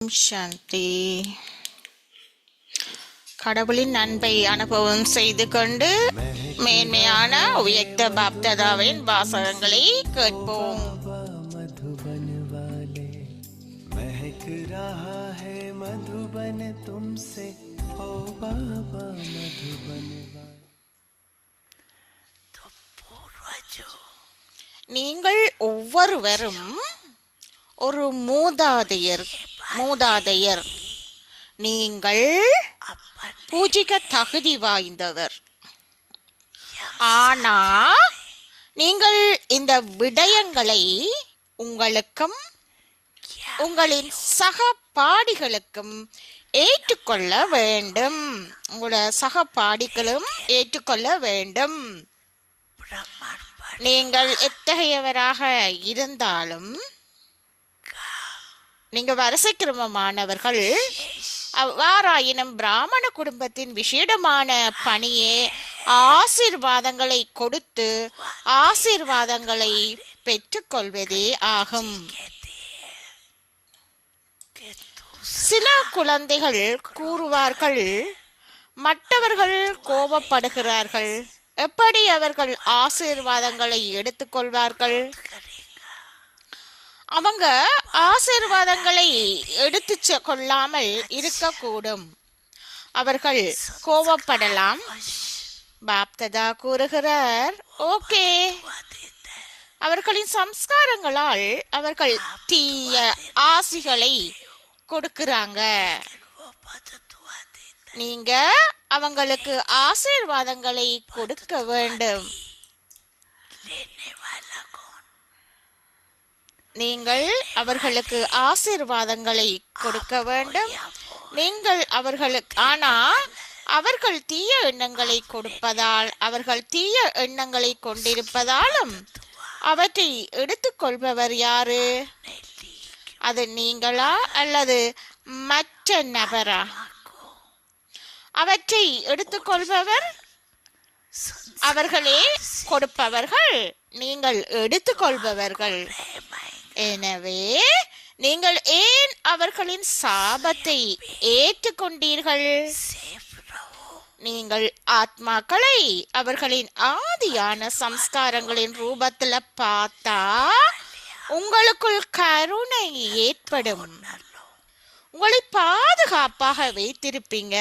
ஓம் சாந்தி. கடவுளின் அன்பை அனுபவம் செய்து கொண்டு மேன்மையான உயர்த்த பாப்தாதாவின் வாசகங்களை கேட்போம். நீங்கள் ஒவ்வொருவரும் ஒரு மூதாதையர். நீங்கள் பூஜிக்க தகுதி வாய்ந்தவர். ஆனா நீங்கள் இந்த விடயங்களை உங்களுக்கும் உங்களின் சகபாடிகளுக்கும் ஏற்றுக்கொள்ள வேண்டும். உங்களோட சகபாடிகளும் ஏற்றுக்கொள்ள வேண்டும். நீங்கள் எத்தகையவராக இருந்தாலும் நீங்க வரிசைக்கிரமமானவர்கள். அவ்வாறாயினும் பிராமண குடும்பத்தின் விசேடமான பணியே ஆசீர்வாதங்களை கொடுத்து ஆசீர்வாதங்களை பெற்றுக்கொள்வதே ஆகும். சில குழந்தைகள் கூறுவார்கள், மற்றவர்கள் கோபப்படுகிறார்கள், எப்படி அவர்கள் ஆசீர்வாதங்களை எடுத்துக்கொள்வார்கள்? அவங்க ஆசீர்வாதங்களை எடுத்து கொள்ளாமல் இருக்கக்கூடும். அவர்கள் கோபப்படலாம். பாப்தாதா கூறுகிறார், ஓகே, அவர்களின் சம்ஸ்காரங்களால் அவர்கள் தீய ஆசிகளை கொடுக்கிறாங்க. நீங்க அவங்களுக்கு ஆசீர்வாதங்களை கொடுக்க வேண்டும். நீங்கள் அவர்களுக்கு ஆசீர்வாதங்களை கொடுக்க வேண்டும். நீங்கள் அவர்களுக்கு ஆனா அவர்கள் தீய எண்ணங்களை கொடுப்பதால், அவர்கள் தீய எண்ணங்களை கொண்டிருப்பதாலும் அவற்றை எடுத்துக்கொள்பவர் யாரு? அது நீங்களா அல்லது மற்ற நபரா? அவற்றை எடுத்துக்கொள்பவர் அவர்களே, கொடுப்பவர்கள் நீங்கள் எடுத்துக்கொள்பவர்கள். எனவே நீங்கள் ஏன் அவர்களின் சாபத்தை ஏற்றுக்கொண்டீர்கள்? நீங்கள் ஆத்மாக்களை அவர்களின் ஆதியான சம்ஸ்காரங்களின் ரூபத்துல பார்த்தா உங்களுக்குள் கருணை ஏற்படும். உங்களை பாதுகாப்பாக வைத்திருப்பீங்க.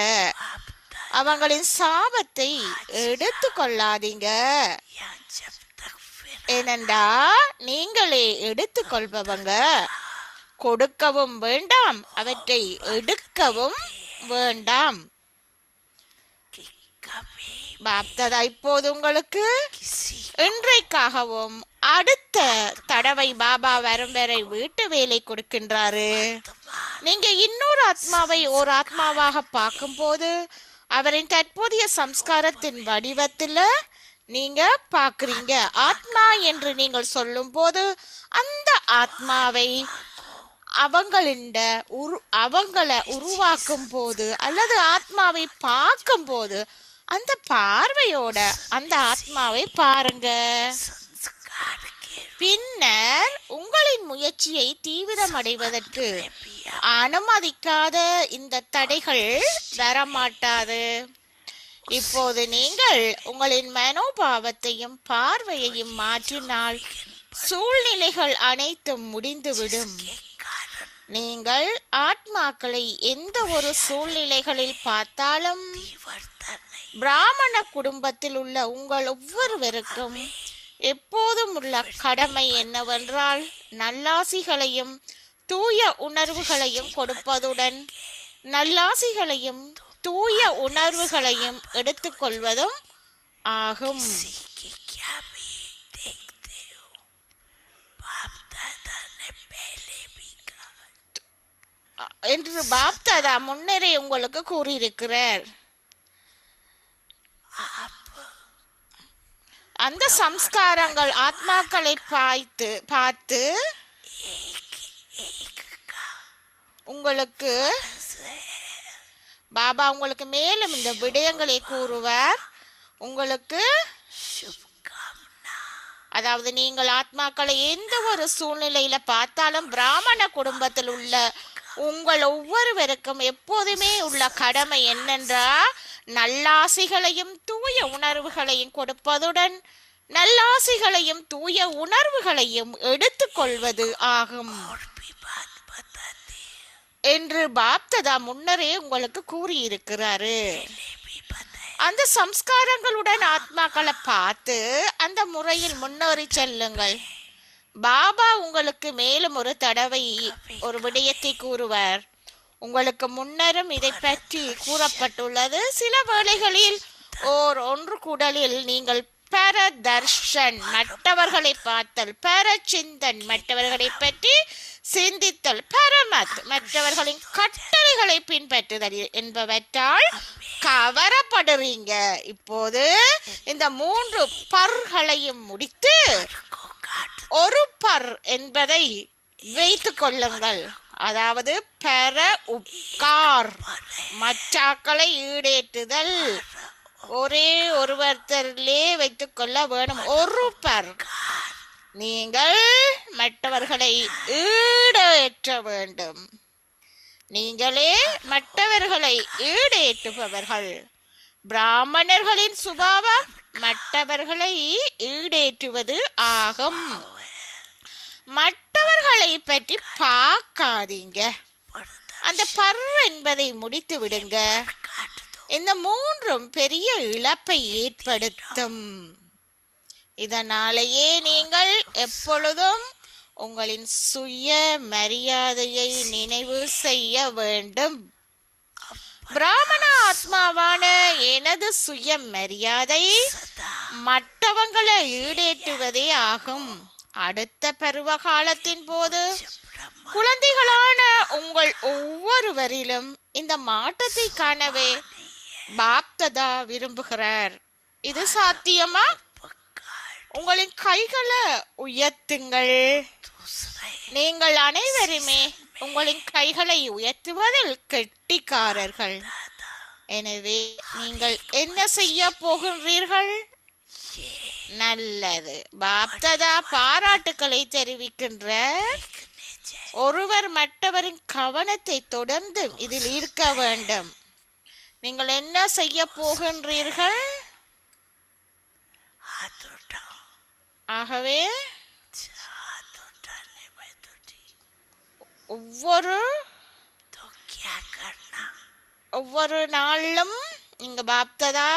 அவங்களின் சாபத்தை எடுத்து கொள்ளாதீங்க. ஏனென்றா நீங்களே எடுத்துக்கொள்பவங்க. கொடுக்கவும் வேண்டாம், அவற்றை எடுக்கவும் வேண்டாம். பாப்தாதா இப்போது உங்களுக்கு இன்றைக்காகவும் அடுத்த தடவை பாபா வரும் வரை வீட்டு வேலை கொடுக்கின்றாரு. நீங்க இன்னொரு ஆத்மாவை ஒரு ஆத்மாவாக பார்க்கும் போது அவரின் தற்போதைய சம்ஸ்காரத்தின் வடிவத்துல நீங்க பாக்குறீங்க. ஆத்மா என்று நீங்கள் சொல்லும் போது அந்த ஆத்மாவை அவங்களை உருவாக்கும் போது அல்லது ஆத்மாவை பார்க்கும் போது அந்த பார்வையோட அந்த ஆத்மாவை பாருங்க. பின்னர் உங்களின் முயற்சியை தீவிரமடைவதற்கு அனுமதிக்காத இந்த தடைகள் வரமாட்டாது. இப்போது நீங்கள் உங்களின் மனோபாவத்தையும் பார்வையையும் மாற்றினால் சூழ்நிலைகள் அனைத்தும் முடிந்துவிடும். நீங்கள் ஆத்மாக்களை எந்த ஒரு சூழ்நிலைகளில் பார்த்தாலும் பிராமண குடும்பத்தில் உள்ள உங்கள் ஒவ்வொருவருக்கும் எப்போதும் உள்ள கடமை என்னவென்றால் நல்லாசிகளையும் தூய உணர்வுகளையும் கொடுப்பதுடன் நல்லாசிகளையும் தூய உணர்வுகளையும் எடுத்துக்கொள்வதும் ஆகும். என்று பாப்தாதா முன்னரே உங்களுக்கு கூறியிருக்கிறார். அந்த சம்ஸ்காரங்கள் ஆத்மாக்களை பார்த்து உங்களுக்கு பாபா உங்களுக்கு மேலும் இந்த விடயங்களை கூறுவார். உங்களுக்கு அதாவது நீங்கள் ஆத்மாக்களை எந்த ஒரு சூழ்நிலையில பார்த்தாலும் பிராமண குடும்பத்தில் உள்ள உங்கள் ஒவ்வொருவருக்கும் எப்போதுமே உள்ள கடமை என்னென்றா, நல்லாசிகளையும் தூய உணர்வுகளையும் கொடுப்பதுடன் நல்லாசிகளையும் தூய உணர்வுகளையும் எடுத்துக்கொள்வது ஆகும் என்று பாப்ததா முன்னரே உங்களுக்கு கூறியிருக்கிறாரு. அந்த சம்ஸ்காரங்களுடன் ஆத்மாக்களை பார்த்து அந்த முறையில் முன்னேறி செல்லுங்கள். பாபா உங்களுக்கு மேலும் ஒரு தடவை ஒரு விடயத்தை கூறுவார். உங்களுக்கு முன்னரும் இதை பற்றி கூறப்பட்டுள்ளது. சில வேளைகளில் ஒன்று கூடலில் நீங்கள் பரதர்ஷன், மற்றவர்களை பார்த்தல், பரச்சிந்தன், மற்றவர்களை பற்றி சிந்தித்தல், பரமத், மற்றவர்களின் கட்டளைகளை பின்பற்றுதல் என்பவற்றால் கவரப்படுறீங்க. இப்போது இந்த 3 பர்களையும் முடித்து ஒரு பர் என்பதை வைத்துக் கொள்ளுங்கள். அதாவது பெற உட்கார், மச்சாக்களை ஈடேற்றுதல், ஒரே ஒருவரிலே வைத்துக் கொள்ள வேணும். ஒரு பர், நீங்கள் மற்றவர்களை ஈடேற்ற வேண்டும். நீங்களே மற்றவர்களை ஈடேற்றுபவர்கள். பிராமணர்களின் சுபாவம் மற்றவர்களை ஈடேற்றுவது ஆகும். மற்றவர்களை பற்றி பார்க்காதீங்க. அந்த பர் என்பதை முடித்து விடுங்க. இந்த 3ம் பெரிய இழப்பை ஏற்படுத்தும். இதனாலேயே நீங்கள் எப்பொழுதும் உங்களின் சுய மரியாதையை நினைவு செய்ய வேண்டும். பிராமண ஆத்மாவான எனது சுய மரியாதை மற்றவங்களை ஈடேற்றுவதே ஆகும். அடுத்த பருவ காலத்தின் போது குழந்தைகளான உங்கள் ஒவ்வொருவரிலும் இந்த மாற்றத்தை காணவே பாப்ததா விரும்புகிறார். இது சாத்தியமா? உங்களின் கைகளை உயர்த்துங்கள். நீங்கள் அனைவருமே உங்களின் கைகளை உயர்த்துவதில் கெட்டிக்காரர்கள். எனவே நீங்கள் என்ன செய்ய போகின்றீர்கள்? நல்லது. பாப்ததா பாராட்டுக்களை தெரிவிக்கின்ற ஒருவர் மற்றவரின் கவனத்தை தொடர்ந்து இதில் இருக்க வேண்டும். நீங்கள் என்ன செய்ய போகின்றீர்கள்? ஆகவே ஒவ்வொரு நாளும் நீங்க பாப்ததா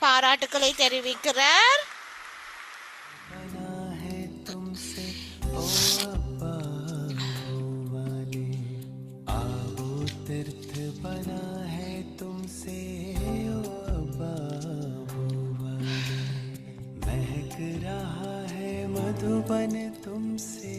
பாராட்டுக்களை தெரிவிக்கிறார். मधुबन तुमसे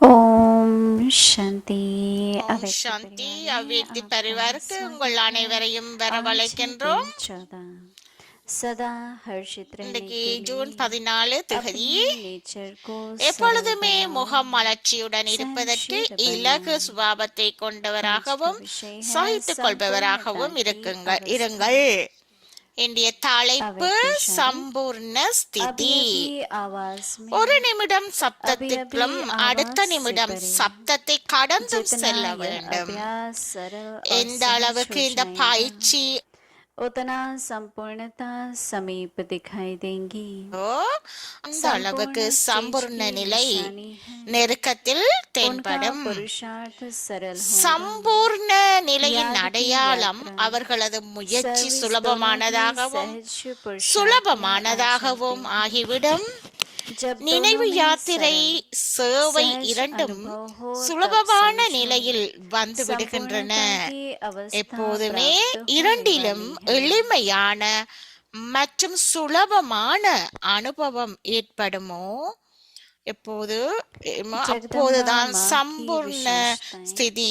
ஓம் சாந்தி. ஓம் சாந்தி. அவ்வியக்தி பரிவாருக்கு உங்கள் அனைவரையும் வரவழைக்கின்றோம். सदा हर्षित रहने இன்னைக்கு के ஜூன் लिए 14 திகதி. अपने नेचर को सरल எப்பொழுதுமே बनाओ। முகம் மலர்ச்சியுடன் இருப்பதற்கு सहनशील இலகு बनाओ। சுபாவத்தை आज கொண்டவராகவும் का विषय है சகித்துக் கொள்பவராகவும் संपूर्णता की இருக்குங்கள் अवस्था। இருங்கள். இன்றைய தலைப்பு अव्यक्त क्षण। சம்பூர்ண अभी ஸ்திதி. अभी आवाज में ஒரு நிமிடம் சப்தத்திற்கும் अभी अभी அடுத்த आवाज से நிமிடம் परे சப்தத்தை கடந்தும் जितना செல்ல यह வேண்டும். अभ्यास सरल और எந்த सहज அளவுக்கு हो இந்த जाएगा, பயிற்சி उतना संपूर्णता समीप दिखाई देंगी। அந்த அளவுக்கு संपूर्ण சம்பூர்ண स्टेज की நிலை निशानी है। நெருக்கத்தில் उनका தென்படும். पुरुषार्थ सरल होगा। சம்பூர்ண நிலையின் याद की அடையாளம் यात्रा அவர்களது முயற்சி सर्विस சுலபமானதாகவும் दोनों ही सहज पुरुषार्थ में சுலபமானதாகவும் आ जाती है। ஆகிவிடும். जब நினைவு दोनों में யாத்திரை सरल சேவை सहज இரண்டும் अनुभव हो, तब சுலபமான समझो நிலையில் வந்து விடுகின்றன. संपूर्णता की अवस्था எப்போதுமே प्राप्त होने இரண்டிலும் वाली है। எளிமையான மற்றும் சுலபமான அனுபவம் ஏற்படுமோ எப்போது அப்போதுதான் जगदम्बा माँ की சம்பூர்ண विशेषताएं। ஸ்திதி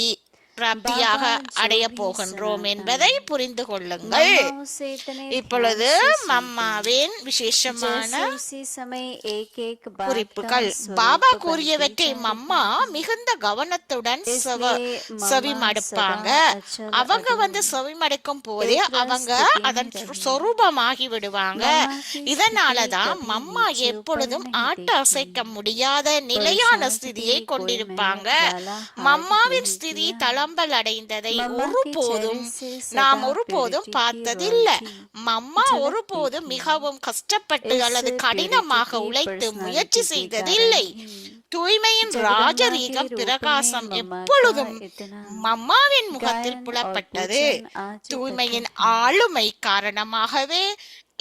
பிராப்தியாக बाबा जो அடைய भी போகின்றோம் सनातन என்பதை புரிந்து கொள்ளுங்கள். मम्माओं से इतने இப்பொழுது ध्यान से सुनते हैं, மம்மாவின் விசேஷமான जैसे उसी समय एक एक बात का குறிப்புகள். स्वरूप பாபா बनती கூறியவற்றை जा மம்மா रही है। மிகுந்த கவனத்துடன் इसलिए मम्मा செவிமடுப்பாங்க. सदा अचल அவங்க अडोल செவிமடுக்கும் போதே एक அவங்க स्थिति में அதன் रही। சொரூபமாகி விடுவாங்க. मम्मा की இதனாலதான் स्थिति மம்மா कभी नीचे எப்பொழுதும் ऊपर नहीं ஆட்ட देखी। அசைக்க முடியாத நிலையான पुरुषार्थ ஸ்திதியை की கொண்டிருப்பாங்க. कोई मैंने वाला हाथ மம்மாவின் नहीं ஸ்திதி किया। தளம்பல் அடைந்ததை मम्मा के ஒருபோதும் चेहरे से सदा நாம் ஒருபோதும் purity की பார்த்ததில்லை. royalty மம்மா झलकती ஒருபோதும் थी। மிகவும் கஷ்டப்பட்டு इस அல்லது purity கடினமாக की உழைத்து personality முயற்சி के செய்ததில்லை. कारण ही தூய்மையின் जगदम्बा ராஜரீகம் के रूप பிரகாசம் में मम्मा எப்பொழுதும் का इतना மம்மாவின் முகத்தில் गायन और புலப்பட்டது. पूजन आज தூய்மையின் तक है। ஆளுமை காரணமாகவே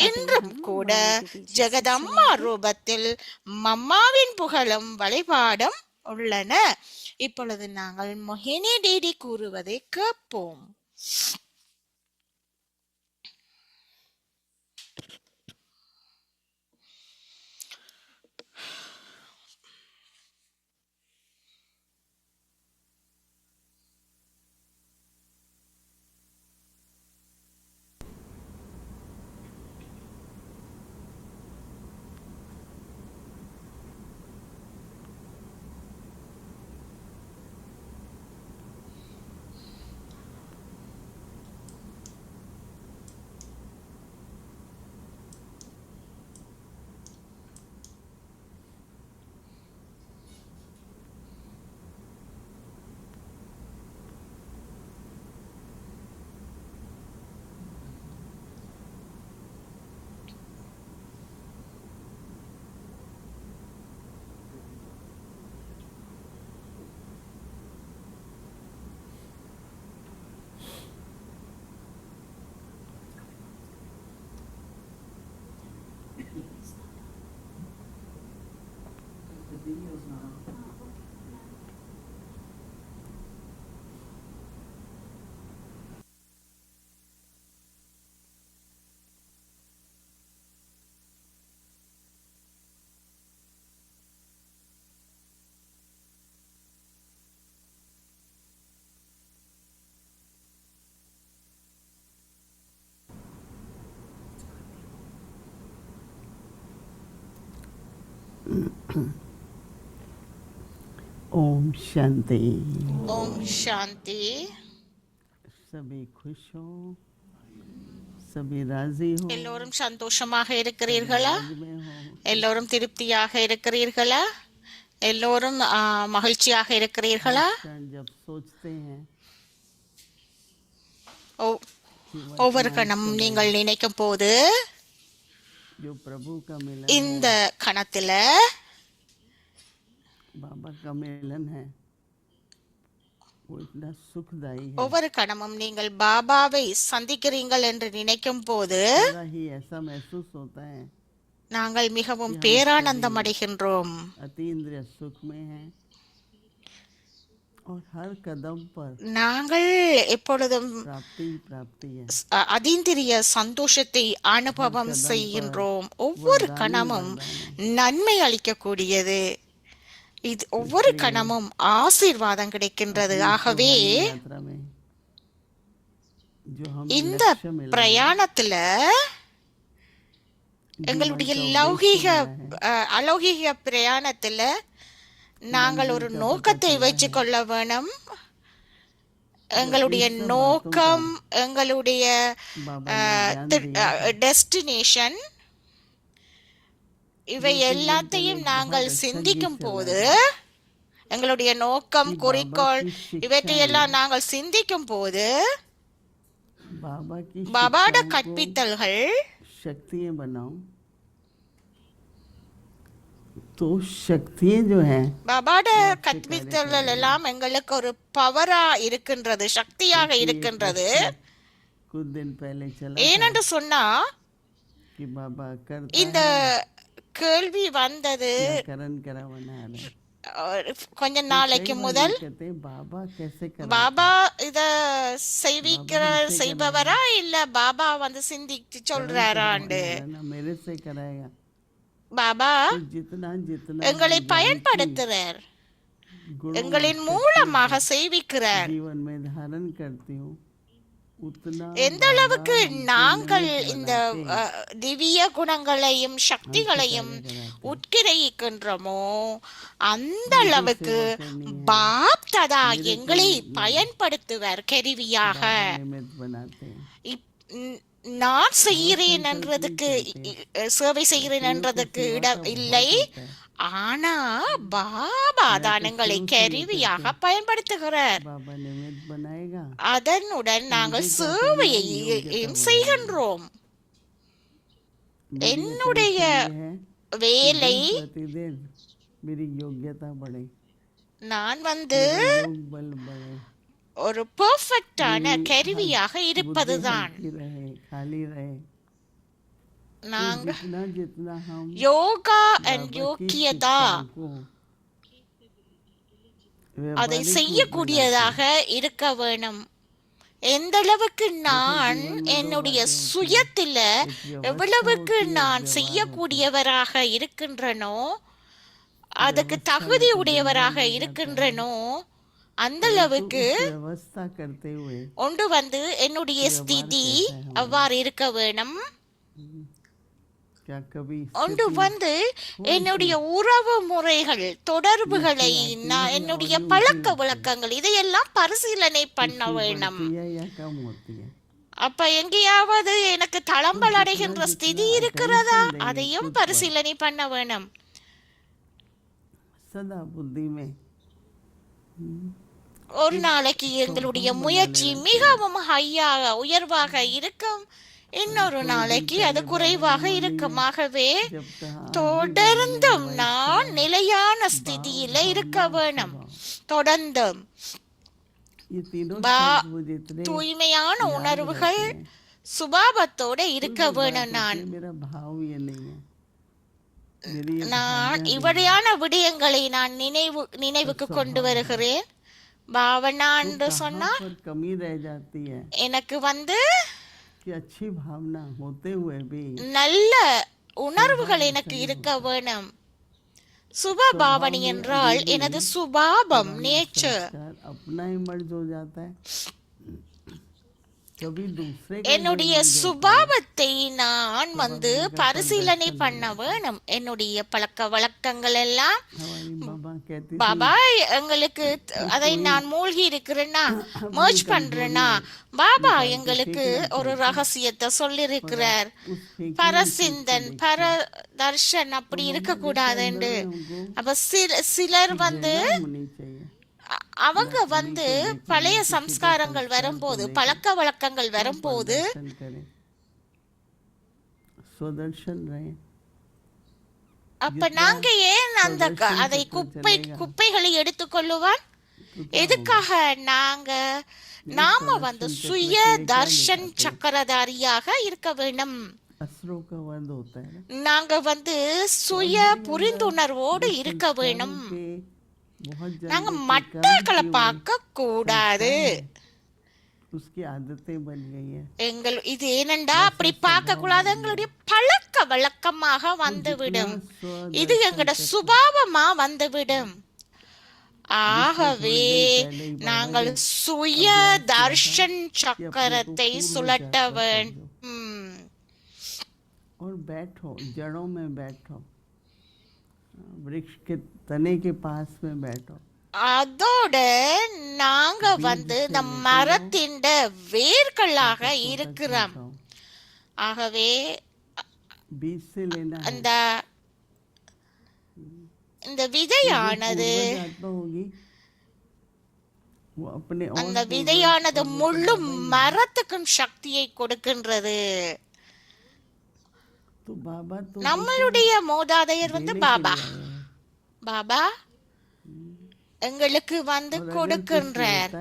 இன்றும் हम கூட मम्मा दीदी जी से ஜெகதம்மா सुनेंगे। ரூபத்தில் மம்மாவின் புகழும் வழிபாடும் உள்ளன. இப்பொழுது நாங்கள் மோகினி டிடி கூறுவதை கேட்போம். ओम शांति। ஓம் சாந்தி. सभी खुश हो, सभी राजी हो, எல்லோரும் சந்தோஷமாக இருக்கிறீர்களா? राज में हो। எல்லோரும் திருப்தியாக இருக்கிறீர்களா? எல்லோரும் மகிழ்ச்சியாக இருக்கிறீர்களா? क्षण जब सोचते हैं ஒ- कि ஒவ்வொரு கணமும் நீங்கள் நினைக்கும் போது जो प्रभु का मिलन இந்த கணத்துல बाबा का मिलन है, वो इतना सुखदाई है। ஒவ்வொரு கணமும் நீங்கள் பாபாவை சந்திக்கிறீர்கள் என்று நினைக்கும் போது बड़ा ही ऐसा महसूस होता है நாங்கள் மிகவும் பேரானந்தம் அடைகின்றோம். अतीन्द्रिय सुख में है और हर कदम पर நாங்கள் எப்பொழுதும் प्राप्ति ही प्राप्ति है। அதீந்திரிய சந்தோஷத்தை அனுபவம் செய்கின்றோம். ஒவ்வொரு கணமும் நன்மை அளிக்கக்கூடியது. இது ஒவ்வொரு கணமும் ஆசீர்வாதம் கிடைக்கின்றது. ஆகவே यात्रा में जो हम இந்த लक्ष्य मिला பிரயாணத்துல எங்களுடைய जीवन का லௌகீக उद्देश्य होना है அலௌகீக பிரயாணத்துல நாங்கள் ஒரு நோக்கத்தை வச்சுக்கொள்ள வேணும். எங்களுடைய நோக்கம், எங்களுடைய बाबा ने ज्ञान दिया டெஸ்டினேஷன், இவை எல்லாத்தையும் நாங்கள் சிந்திக்கும் போது, எங்களுடைய நோக்கம், குறிக்கோள், இவற்றையெல்லாம் நாங்கள் சிந்திக்கும் போது बाबा की பாபாட शिक्षाओं को கற்பித்தல்கள் शक्तियाँ बनाओ तो शक्तियाँ जो हैं பாபாட கற்பித்தல்கள் எல்லாம் எங்களுக்கு ஒரு பவரா இருக்கின்றது, சக்தியாக இருக்கின்றது. कुछ दिन पहले चला ஏனென்று சொன்னா कि बाबा करता இந்த கேள்வி வந்தது है करण करावना है கொஞ்ச நாளைக்கு முதல். कहते हैं, बाबा कैसे कर பாபா இத செய்பவரா இல்ல பாபா வந்து சிந்திச்சு சொல்றாராண்டு? ना मेरे से कराएगा பாபா तो जितना जितना எங்களை பயன்படுத்துறார், गुणों எங்களின் மூலமாக செய்விக்கிறார். जीवन में धारण करती हूँ उतना எந்த அளவுக்கு நாங்கள் இந்த திவ்ய குணங்களையும் சக்திகளையும் உட்கிரகிக்கின்றோமோ அந்த அளவுக்கு பாப் ததா எங்களை பயன்படுத்துவார் கருவியாக. निमित्त बनाते हैं நான் செய்கிறேன் என்றதுக்கு, சேவை செய்கிறேன் என்றதுக்கு இடம் இல்லை. ஆனா பாபா தான் எங்களை கருவியாக பயன்படுத்துகிறார். बाबा निमित्त बनाएगा அதனுடன் நாங்கள் சேவையையும் செய்கின்றோம். என்னுடைய வேலை, प्रतिदिन मेरी योग्यता बढ़े நான் வந்து योग बल बढ़े ஒரு பெர்ஃபெக்டான கருவியாக இருப்பதுதான். बुद्धि रहे खाली रहे நாங்க जितना जितना हम யோகா அண்ட் बाबा की யோக்கியதா शिक्षाओं को அதை व्यवहारिक செய்யக்கூடியதாக இருக்க வேணும். எந்த அளவுக்கு நான் என்னுடைய சுயத்தில எவ்வளவுக்கு நான் செய்யக்கூடியவராக இருக்கின்றனோ, அதுக்கு தகுதி உடையவராக இருக்கின்றனோ, அந்த அளவுக்கு व्यवस्था करते हुए ஒன்று வந்து என்னுடைய ஸ்திதி அவ்வாறு இருக்க வேணும். क्या कभी ஒன்று வந்து என்னுடைய உறவு முறைகள், தொடர்புகளை, என்னுடைய பழக்க வழக்கங்கள், இதையெல்லாம் பரிசீலனை பண்ண வேணும். बढ़ती है या कम होती है அப்ப எங்கேயாவது எனக்கு தளம்பல் அடைகின்ற ஸ்திதி இருக்கிறதா, அதையும் பரிசீலனை பண்ண வேணும். सदा बुद्धि में ஒரு நாளைக்கு எங்களுடைய முயற்சி மிகவும் ஹையாக உயர்வாக இருக்கும், இன்னொரு நாளைக்கு அது குறைவாக இருக்கும். ஆகவே जब तक தொடர்ந்தும் நான் நிலையான ஸ்திதியில இருக்க வேணும். தொடர்ந்தும் ये तीनों बा- शब्द वो जितने தூய்மையான உணர்வுகள் சுபாவத்தோட இருக்க வேணும். நான் मेरा भाव ये नहीं है मेरी ये நான் இவ்வளையான விடயங்களை நான் நினைவுக்கு கொண்டு வருகிறேன். பாவனா என்று சொன்னா पर कमी रह जाती है எனக்கு வந்து कि अच्छी भावना होते हुए भी நல்ல உணர்வுகள் எனக்கு இருக்க வேணும். சுப பாவனை என்றால் எனது சுபாவம், நேச்சர். संस्कार अपना ही मर्ज हो जाता है कभी दूसरे का என்னுடைய சுபாவத்தை நான் வந்து பரிசீலனை பண்ண வேணும். என்னுடைய பழக்க வழக்கங்கள் எல்லாம் हमारी बाबा कहती பாபா எங்களுக்கு அதை நான் மூழ்கி இருக்கிறேன்னா, மர்ஜ் பண்றேன்னா, பாபா எங்களுக்கு ஒரு ரகசியத்தை சொல்லிருக்கிறார். பரசிந்தன், பரதர்ஷன் அப்படி இருக்க கூடாதுண்டு. அப்ப சிலர் வந்து होनी चाहिए அவங்க வந்து பழைய சம்ஸ்காரங்கள் வரும்போது, பழக்க வழக்கங்கள் வரும்போது दर्शन करें स्वदर्शन रहे அப்ப நாங்க ஏன் அந்த அதை குப்பைகளை எடுத்துக்கொள்ளுவான்? எதுக்காக நாம வந்து சுய தர்ஷன் சக்கரதாரியாக இருக்க வேண்டும். असरों का वध होता है ना நாங்க வந்து சுய புரிந்துணர்வோடு இருக்க வேணும். कि बहुत நாங்க जल्दी மற்றவர்களை பார்க்க கூடாது. उसकी आदतें बन गई है இது ஏனெண்டா அப்படி பார்க்க கூடாது, எங்களுடைய பழக்க வழக்கமாக வந்துவிடும். இது எங்களோட சுபாவமா வந்துவிடும். ஆகவே நாங்கள் சுய தர்ஷன் சக்கரத்தை சுழட்ட வேண்டும். और बैठो, जड़ों में बैठो, वृक्ष के तने के पास में बैठो। அதோட நாங்க வந்து இந்த மரத்தின் வேர்களாக இருக்கிறோம். ஆகவே बीज से लेना है। அந்த இந்த விதையானது पूर्वज आत्मा होगी वो अपने और அந்த விதையானது முழு மரத்துக்கும் சக்தியை கொடுக்கின்றது. तो बाबा तो நம்மளுடைய மூதாதையர் வந்து பாபா பாபா எங்களுக்கு வந்து கொடுக்கின்றார்,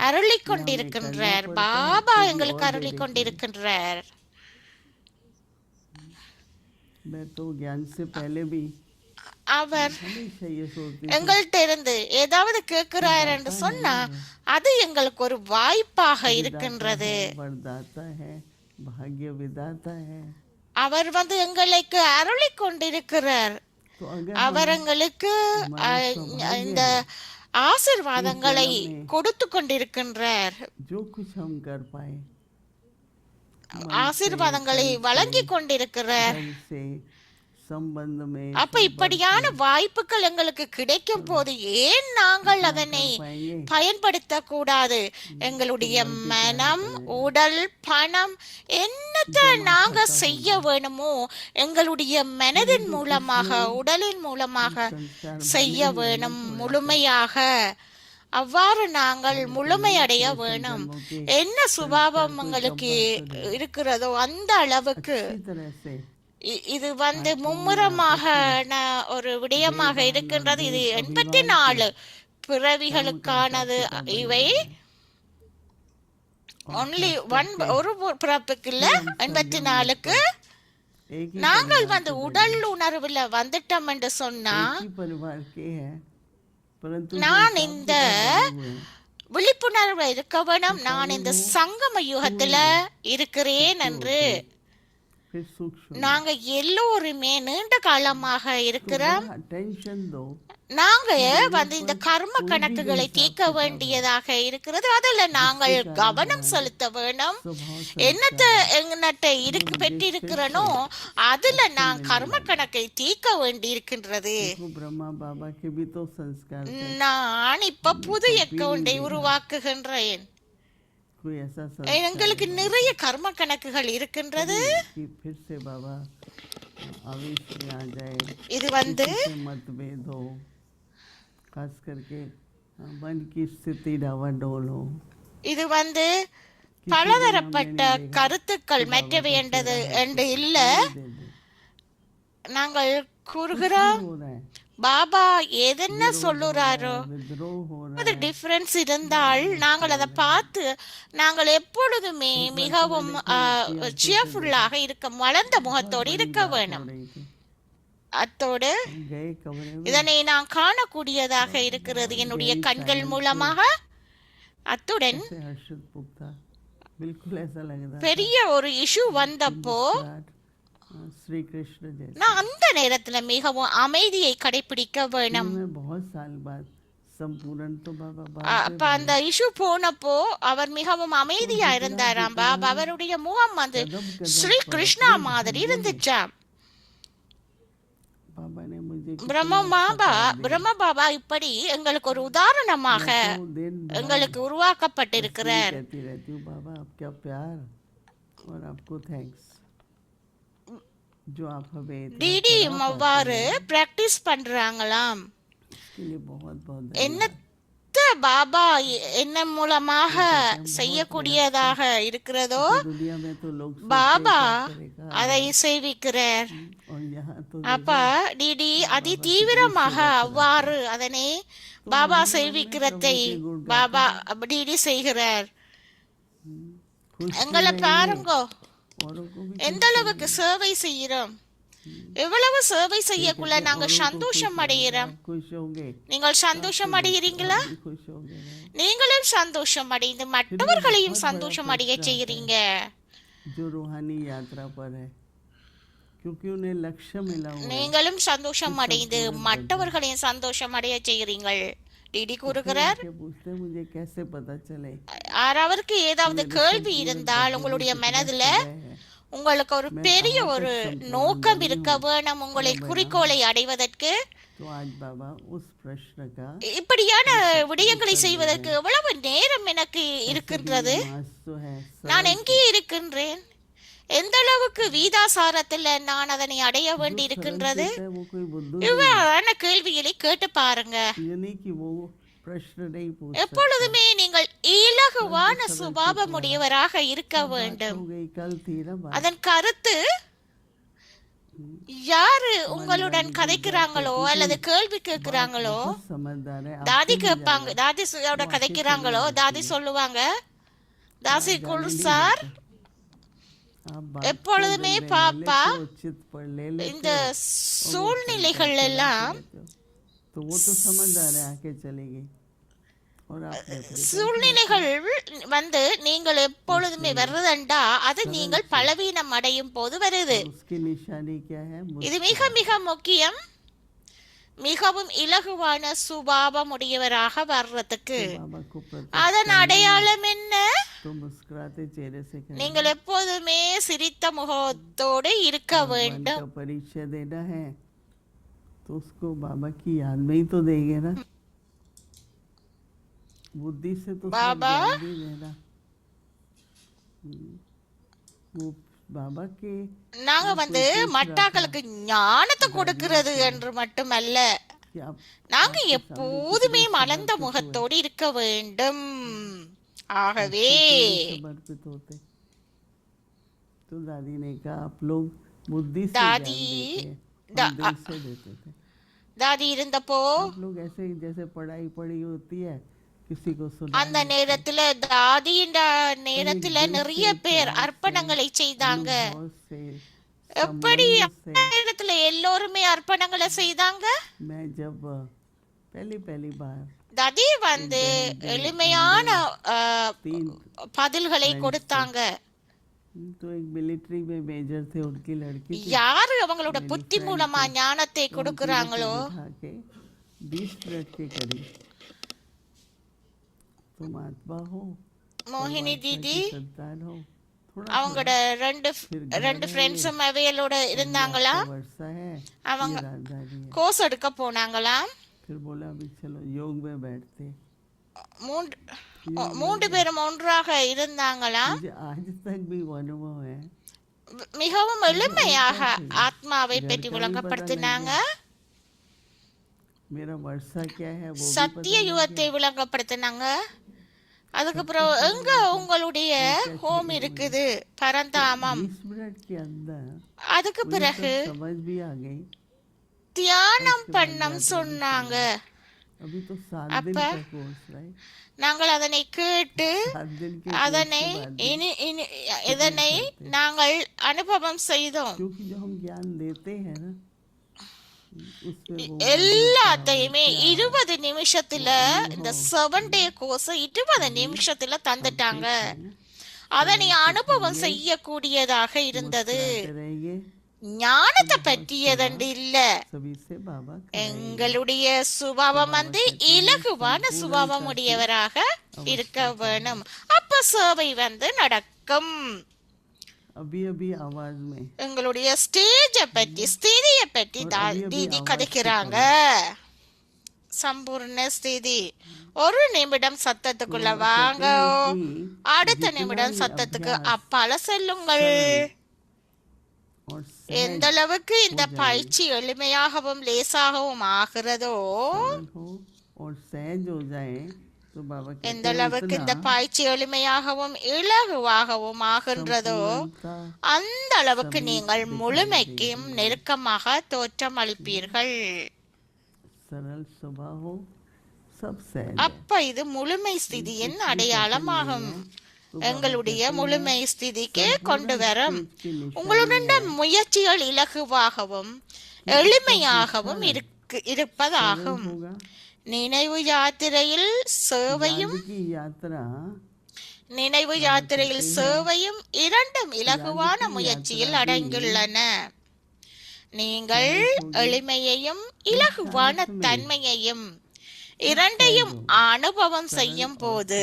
அருளிக் கொண்டிருக்கின்றார். பாபா எங்களுக்கு அருளிக் கொண்டிருக்கின்றார். मैं तो ज्ञान से पहले भी அவர் हमेशा ये सोचती எங்கள்கிட்ட இருந்து ஏதாவது கேட்கிறார் என்று சொன்னா அது எங்களுக்கு ஒரு வாய்ப்பாக இருக்கின்றது. वरदाता है, भाग्य विदाता है। அவர் வந்து எங்களுக்கு அருளிக் கொண்டிருக்கிறார். तो अगर அவர் எங்களுக்கு இந்த ஆசீர்வாதங்களை கொடுத்து கொண்டிருக்கின்றார். जो कुछ हम कर पाए ஆசீர்வாதங்களை வழங்கி கொண்டிருக்கிறார். घर से संबंध में அப்ப இப்படியான வாய்ப்புகள் எங்களுக்கு கிடைக்கும் போது ஏன் நாங்கள் அதனை पाएंगे। பயன்படுத்த கூடாது? எங்களுடைய மனம், உடல், பணம் என்னத்தை நாங்க செய்ய வேணுமோ எங்களுடைய மனதின் மூலமாக, உடலின் மூலமாக செய்ய வேணும் முழுமையாக. அவ்வாறு நாங்கள் முழுமையடைய வேணும். என்ன சுபாவம் எங்களுக்கு இருக்கிறதோ அந்த அளவுக்கு अच्छी तरह से இது வந்து மும்முரமாக ஒரு விடயமாக இருக்கின்றது. இது 84 பிறவிகளுக்கானது. இவை ஒன்லி ஒரு பிறப்புக்கு இல்ல, 84க்கு एक ही நாங்கள் வந்து உடல் உணர்வுல வந்துட்டோம் என்று சொன்னா ही परिवार के हैं, परंतु நான் இந்த விழிப்புணர்வு இருக்க வேணும். நான் இந்த சங்கம யுகத்துல இருக்கிறேன் என்று फिर सूक्ष्म நாங்க எல்லோருமே நீண்ட காலமாக இருக்கிறோம். टेंशन दो। நாங்க வந்து இந்த கர்ம கணக்குகளை தீர்க்க வேண்டியதாக இருக்கிறது. அதுல நாங்கள் கவனம் செலுத்த வேணும். என்னத்தை எங்கிட்ட பெற்றிருக்கிறனோ அதுல நான் கர்ம கணக்கை தீர்க்க வேண்டி இருக்கின்றது. देखो ब्रह्मा बाबा के भी तो संस्कार थे। நான் இப்ப புது அக்கவுண்டை உருவாக்குகின்றேன். कोई ऐसा संस्कार எங்களுக்கு நிறைய கர்ம கணக்குகள் இருக்கின்றது. कि फिर से बाबा आवेश में आ जाए, இது வந்து किसी से मतभेद हो, खास करके मन की स्थिति डावाडोल हो। இது வந்து பலதரப்பட்ட கருத்துக்கள் மற்றவை என்றது என்று இல்ல. दे दे। நாங்கள் கூறுகிறோம் हो रहा है பாபா எதென்ன சொல்லுறாரோ विद्रोह हो रहा அது டிஃபரன்ஸ் இருந்தால் நாங்கள் அதை பார்த்து நாங்கள் எப்பொழுதுமே மிகவும் சியர்ஃபுல்லாக இருக்க, வளர்ந்த முகத்தோடு இருக்க வேணும். रही थी। அத்தோடு गए कमरे में இதனை நான் காணக்கூடியதாக இருக்கிறது என்னுடைய கண்கள் மூலமாக. அத்துடன் से हर्षित पुख्ता, बिल्कुल ऐसा लग रहा பெரிய ஒரு இஷ்யூ வந்தப்போ था श्री कृष्ण जैसे। நான் அந்த நேரத்துல மிகவும் அமைதியை கடைபிடிக்க வேணும். मैं बहुत साल बाद संपूर्ण तो बाबा அப்ப அந்த இஷ்யூ போனப்போ அவர் மிகவும் அமைதியா இருந்தாராம். பாபா அவருடைய முகம் வந்து ஸ்ரீ கிருஷ்ணா மாதிரி இருந்துச்சாம். बाबा ने मुझे பிரம்ம பாபா இப்படி எங்களுக்கு ஒரு உதாரணமாக दिन எங்களுக்கு உருவாக்கப்பட்டிருக்கிறார். कहती रहती हूँ बाबा आपका प्यार और आपको थैंक्स जो आप हमें इतना டிடி அவ்வாறு பிராக்டிஸ் பண்றாங்களாம். इसके लिए बहुत बहुत என்னத்த பாபா என்ன மூலமாக செய்யக்கூடியதாக இருக்கிறதோ दुनिया में तो लोग பாபா करेगा அதை செய்விக்கிறார். और यहाँ तो அப்ப டிடி அதி தீவிரமாக அவ்வாறு அதனை பாபா செய்விக்கிறதை பாபா டிடி செய்கிறார். खुश எங்களை பாருங்கோ औरों को भी எந்த அளவுக்கு சேவை செய்கிறோம். எவ்வளவு சேவை செய்யக்குள்ள நாங்க சந்தோஷம் அடைகிறோம். खुश होंगे, நீங்கள் சந்தோஷம் அடைகிறீங்களா? भी खुश होंगे ना। நீங்களும் சந்தோஷம் அடைந்து மற்றவர்களையும் சந்தோஷம் அடைய செய்கிறீங்க. जो रूहानी यात्रा पर है, क्योंकि उन्हें लक्ष्य मिला हुआ है। நீங்களும் சந்தோஷம் அடைந்து மற்றவர்களையும் சந்தோஷம் அடைய செய்கிறீர்கள். டிடி கூறுகிறார். के पूछते हैं, मुझे कैसे पता चले அவருக்கு ஏதாவது கேள்வி இருந்தால் உங்களுடைய மனதுல உங்களுக்கு ஒரு பெரிய ஒரு நோக்கம் இருக்க வேணும் உங்களை குறிக்கோளை அடைவதற்கு. तो आज बाबा उस प्रश्न का இப்படியான விடயங்களை செய்வதற்கு எவ்வளவு நேரம் எனக்கு இருக்கின்றது? आज तो है நான் எங்கே இருக்கின்றேன்? எந்த அளவுக்கு வீதாசாரத்தில் நான் அதனை அடைய வேண்டி இருக்கின்றது? वो कोई बुद्धू இவ்வாறான கேள்விகளை கேட்டு பாருங்க. ये नहीं कि वो प्रश्न नहीं पूछ எப்பொழுதுமே நீங்கள் இலகுவான சுபாவமுடையவராக இருக்க வேண்டும். हो गई कल थी ना बात அதன் கருத்து யாரு உங்களுடன் கதைக்கிறாங்களோ அல்லது கேள்வி கேட்கிறாங்களோ, समझदार है தாதி கேட்பாங்க, தாதியோட கதைக்கிறாங்களோ, தாதி சொல்லுவாங்க, தாசி குழு சார் आप எப்பொழுதுமே பாப்பா उचित पढ़ ले ले இந்த சூழ்நிலைகள் எல்லாம் तो वो तो समझदार है आके चली गई और आपने சூழ்நிலைகள் வந்து நீங்கள் எப்பொழுதுமே வருதண்டா அது நீங்கள் பலவீனம் அடையும் போது வருது. उसकी निशानी क्या है இது மிக மிக முக்கியம். மிகவும் இலகுவான சுபாவம் உடையவராக வர்றதுக்கு बाबा को அதன் அடையாளம் என்ன? तो मुस्कुराते चेहरे से कहें நீங்கள் எப்போதுமே சிரித்த முகத்தோடு இருக்க வேண்டும். का परिचय देना है तो उसको बाबा की याद में ही तो देंगे ना, बुद्धि से तो सब बाबा ज्ञान भी देना। वो बाबा के நாங்க வந்து மட்டாக்களுக்கு ஞானத்தை கொடுக்கிறது என்று மட்டுமல்ல, कि आप நாங்க எப்போதுமே மலர்ந்த முகத்தோடு இருக்க வேண்டும். ஆகவே समर्पित होते तो दादी ने कहा आप लोग बुद्धि से दादी ज्ञान देते हैं, हम दिल से देते थे। தாதி இருந்தப்போ आप लोग ऐसे जैसे पढ़ाई पढ़ी होती है किसी को सुना அந்த நேரத்துல தாதியின் நேரத்துல நிறைய பேர் அர்ப்பணங்களை செய்தாங்க. बहुत से எப்படி அந்த நேரத்துல எல்லோருமே அர்ப்பணங்களை செய்தாங்க? मैं जब पहली बार தாதி வந்து எளிமையான तीन பதில்களை கொடுத்தாங்க. तो एक मिलिट्री में मेजर थे उनकी लड़की थी, யாரு அவங்களோட புத்தி மூலமா ஞானத்தை கொடுக்கறாங்களோ बिठा के 20 मिनट के करीब तुम आत्मा हो மோகினி தீதி संतान हो थोड़ा அவங்களோட ரெண்டு ஃப்ரெண்ட்ஸும் அவையலோட இருந்தாங்களா. वर्षा है அவங்க ये राजधानी है। கோர்ஸ் எடுக்க போனாங்களாம். फिर बोला अभी चलो योग में बैठते। மூன்று பேரும் ஒன்றாக இருந்தாங்களாம். मुझे आज तक भी वो अनुभव है, மிகவும் எளிமையாக ஆத்மாவை பற்றி விளங்கப்படுத்தினாங்க. मेरा वर्षा क्या है वो भी சத்திய யுகத்தை விளங்கப்படுத்தினாங்க. அதுக்கப்புறம் எங்க உங்களுடைய ஹோம் இருக்குது பரந்தாமம். 20 मिनट के अंदर அதுக்கு பிறகு समझ भी आ गई। தியானம் பண்ணம் சொன்னாங்க. अभी तो 7 दिन का कोर्स राइट, நாங்கள் அதனை கேட்டு 7 दिन के அதனை இதனை நாங்கள் அனுபவம் செய்தோம். क्योंकि जो हम ज्ञान देते हैं ना उससे वो எல்லாத்தையுமே 20 நிமிஷத்துல இந்த 7 டே கோர்ஸ் 20 நிமிஷத்துல தந்துட்டாங்க. அதனை அனுபவம் செய்யக்கூடியதாக இருந்தது. रहेंगे ஞானத்தை பற்றியதண்டு இல்ல. सभी से बाबा எங்களுடைய சுபாவம் வந்து இலகுவான சுபாவம் உடையவராக இருக்க வேணும். அப்ப சேவை வந்து நடக்கும். अभी अभी आवाज में எங்களுடைய ஸ்டேஜ பற்றி ஸ்திதிய பற்றி தீதி கதைக்கிறாங்க. சம்பூர்ண ஸ்திதி. ஒரு நிமிடம் சத்தத்துக்குள்ள வாங்க, அடுத்த நிமிடம் சத்தத்துக்கு அப்பால செல்லுங்கள். और எந்த அளவுக்கு இந்த பயிற்சி எளிமையாகவும் லேசாகவும் ஆகிறதோ, सरल हो और सहज हो जाए तो बाबा कहते எந்த हैं அளவுக்கு இந்த इतना பயிற்சி எளிமையாகவும் இலகுவாகவும் ஆகின்றதோ संपूर्णता அந்த அளவுக்கு நீங்கள் முழுமைக்கும் நெருக்கமாக தோற்றம் அளிப்பீர்கள். सरल स्वभाव हो सब सहज அப்ப இது முழுமை ஸ்திதியின் அடையாளமாகும். எங்களுடைய முழுமை ஸ்திதிக்கு கொண்டு வரும். உங்களுடைய முயற்சிகள் இலகுவாகவும் எளிமையாகவும் இருப்பதாகும். होगा। நினைவு யாத்திரையில் சேவையும் की यात्रा நினைவு யாத்திரையில் சேவையும் இரண்டும் இலகுவான முயற்சியில் அடங்கியுள்ளன. நீங்கள் எளிமையையும் இலகுவான தன்மையையும் இரண்டையும் அனுபவம் செய்யும் போது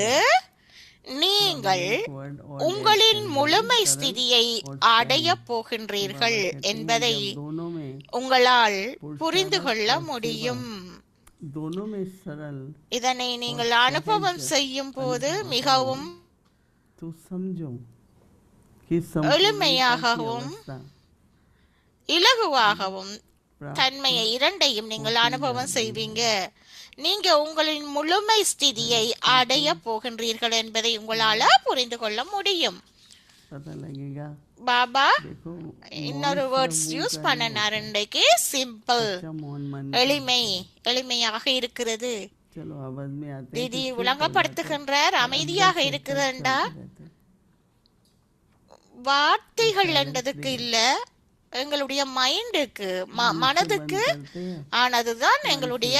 நீங்கள் backward or உங்களின் left முழுமை hand, ஸ்திதியை सरल और அடைய सहज। போகின்றீர்கள் बाबा कहते हैं என்பதை जब दोनों में உங்களால் पुरुषार्थ புரிந்து கொள்ள और முடியும். दोनों में सरल இதனை நீங்கள் அனுபவம் செய்யும் போது மிகவும் तो समझो कि संपूर्णता की எளிமையாகவும் अवस्था இலகுவாகவும் प्राप्त தன்மையை இரண்டையும் நீங்கள் அனுபவம் செய்வீங்க. நீங்க உங்களின் முழுமை ஸ்திதியை அடைய போகின்றீர்கள் என்பதை உங்களால புரிந்து கொள்ள முடியும். पता लगेगा। பாபா देखो இன்னொரு வேர்ட்ஸ் யூஸ் பண்ணனார் இன்றைக்கு. சிம்பிள், अच्छा मौन मन எளிமை, எளிமையாக இருக்கிறது. चलो आवाज में आते हैं திதி விளங்கப்படுத்துகின்றார். அமைதியாக இருக்கிறதா வார்த்தைகள் என்றதுக்கு இல்ல, எங்களுடைய மைண்டுக்கு மனதுக்கு ஆனதுதான் எங்களுடைய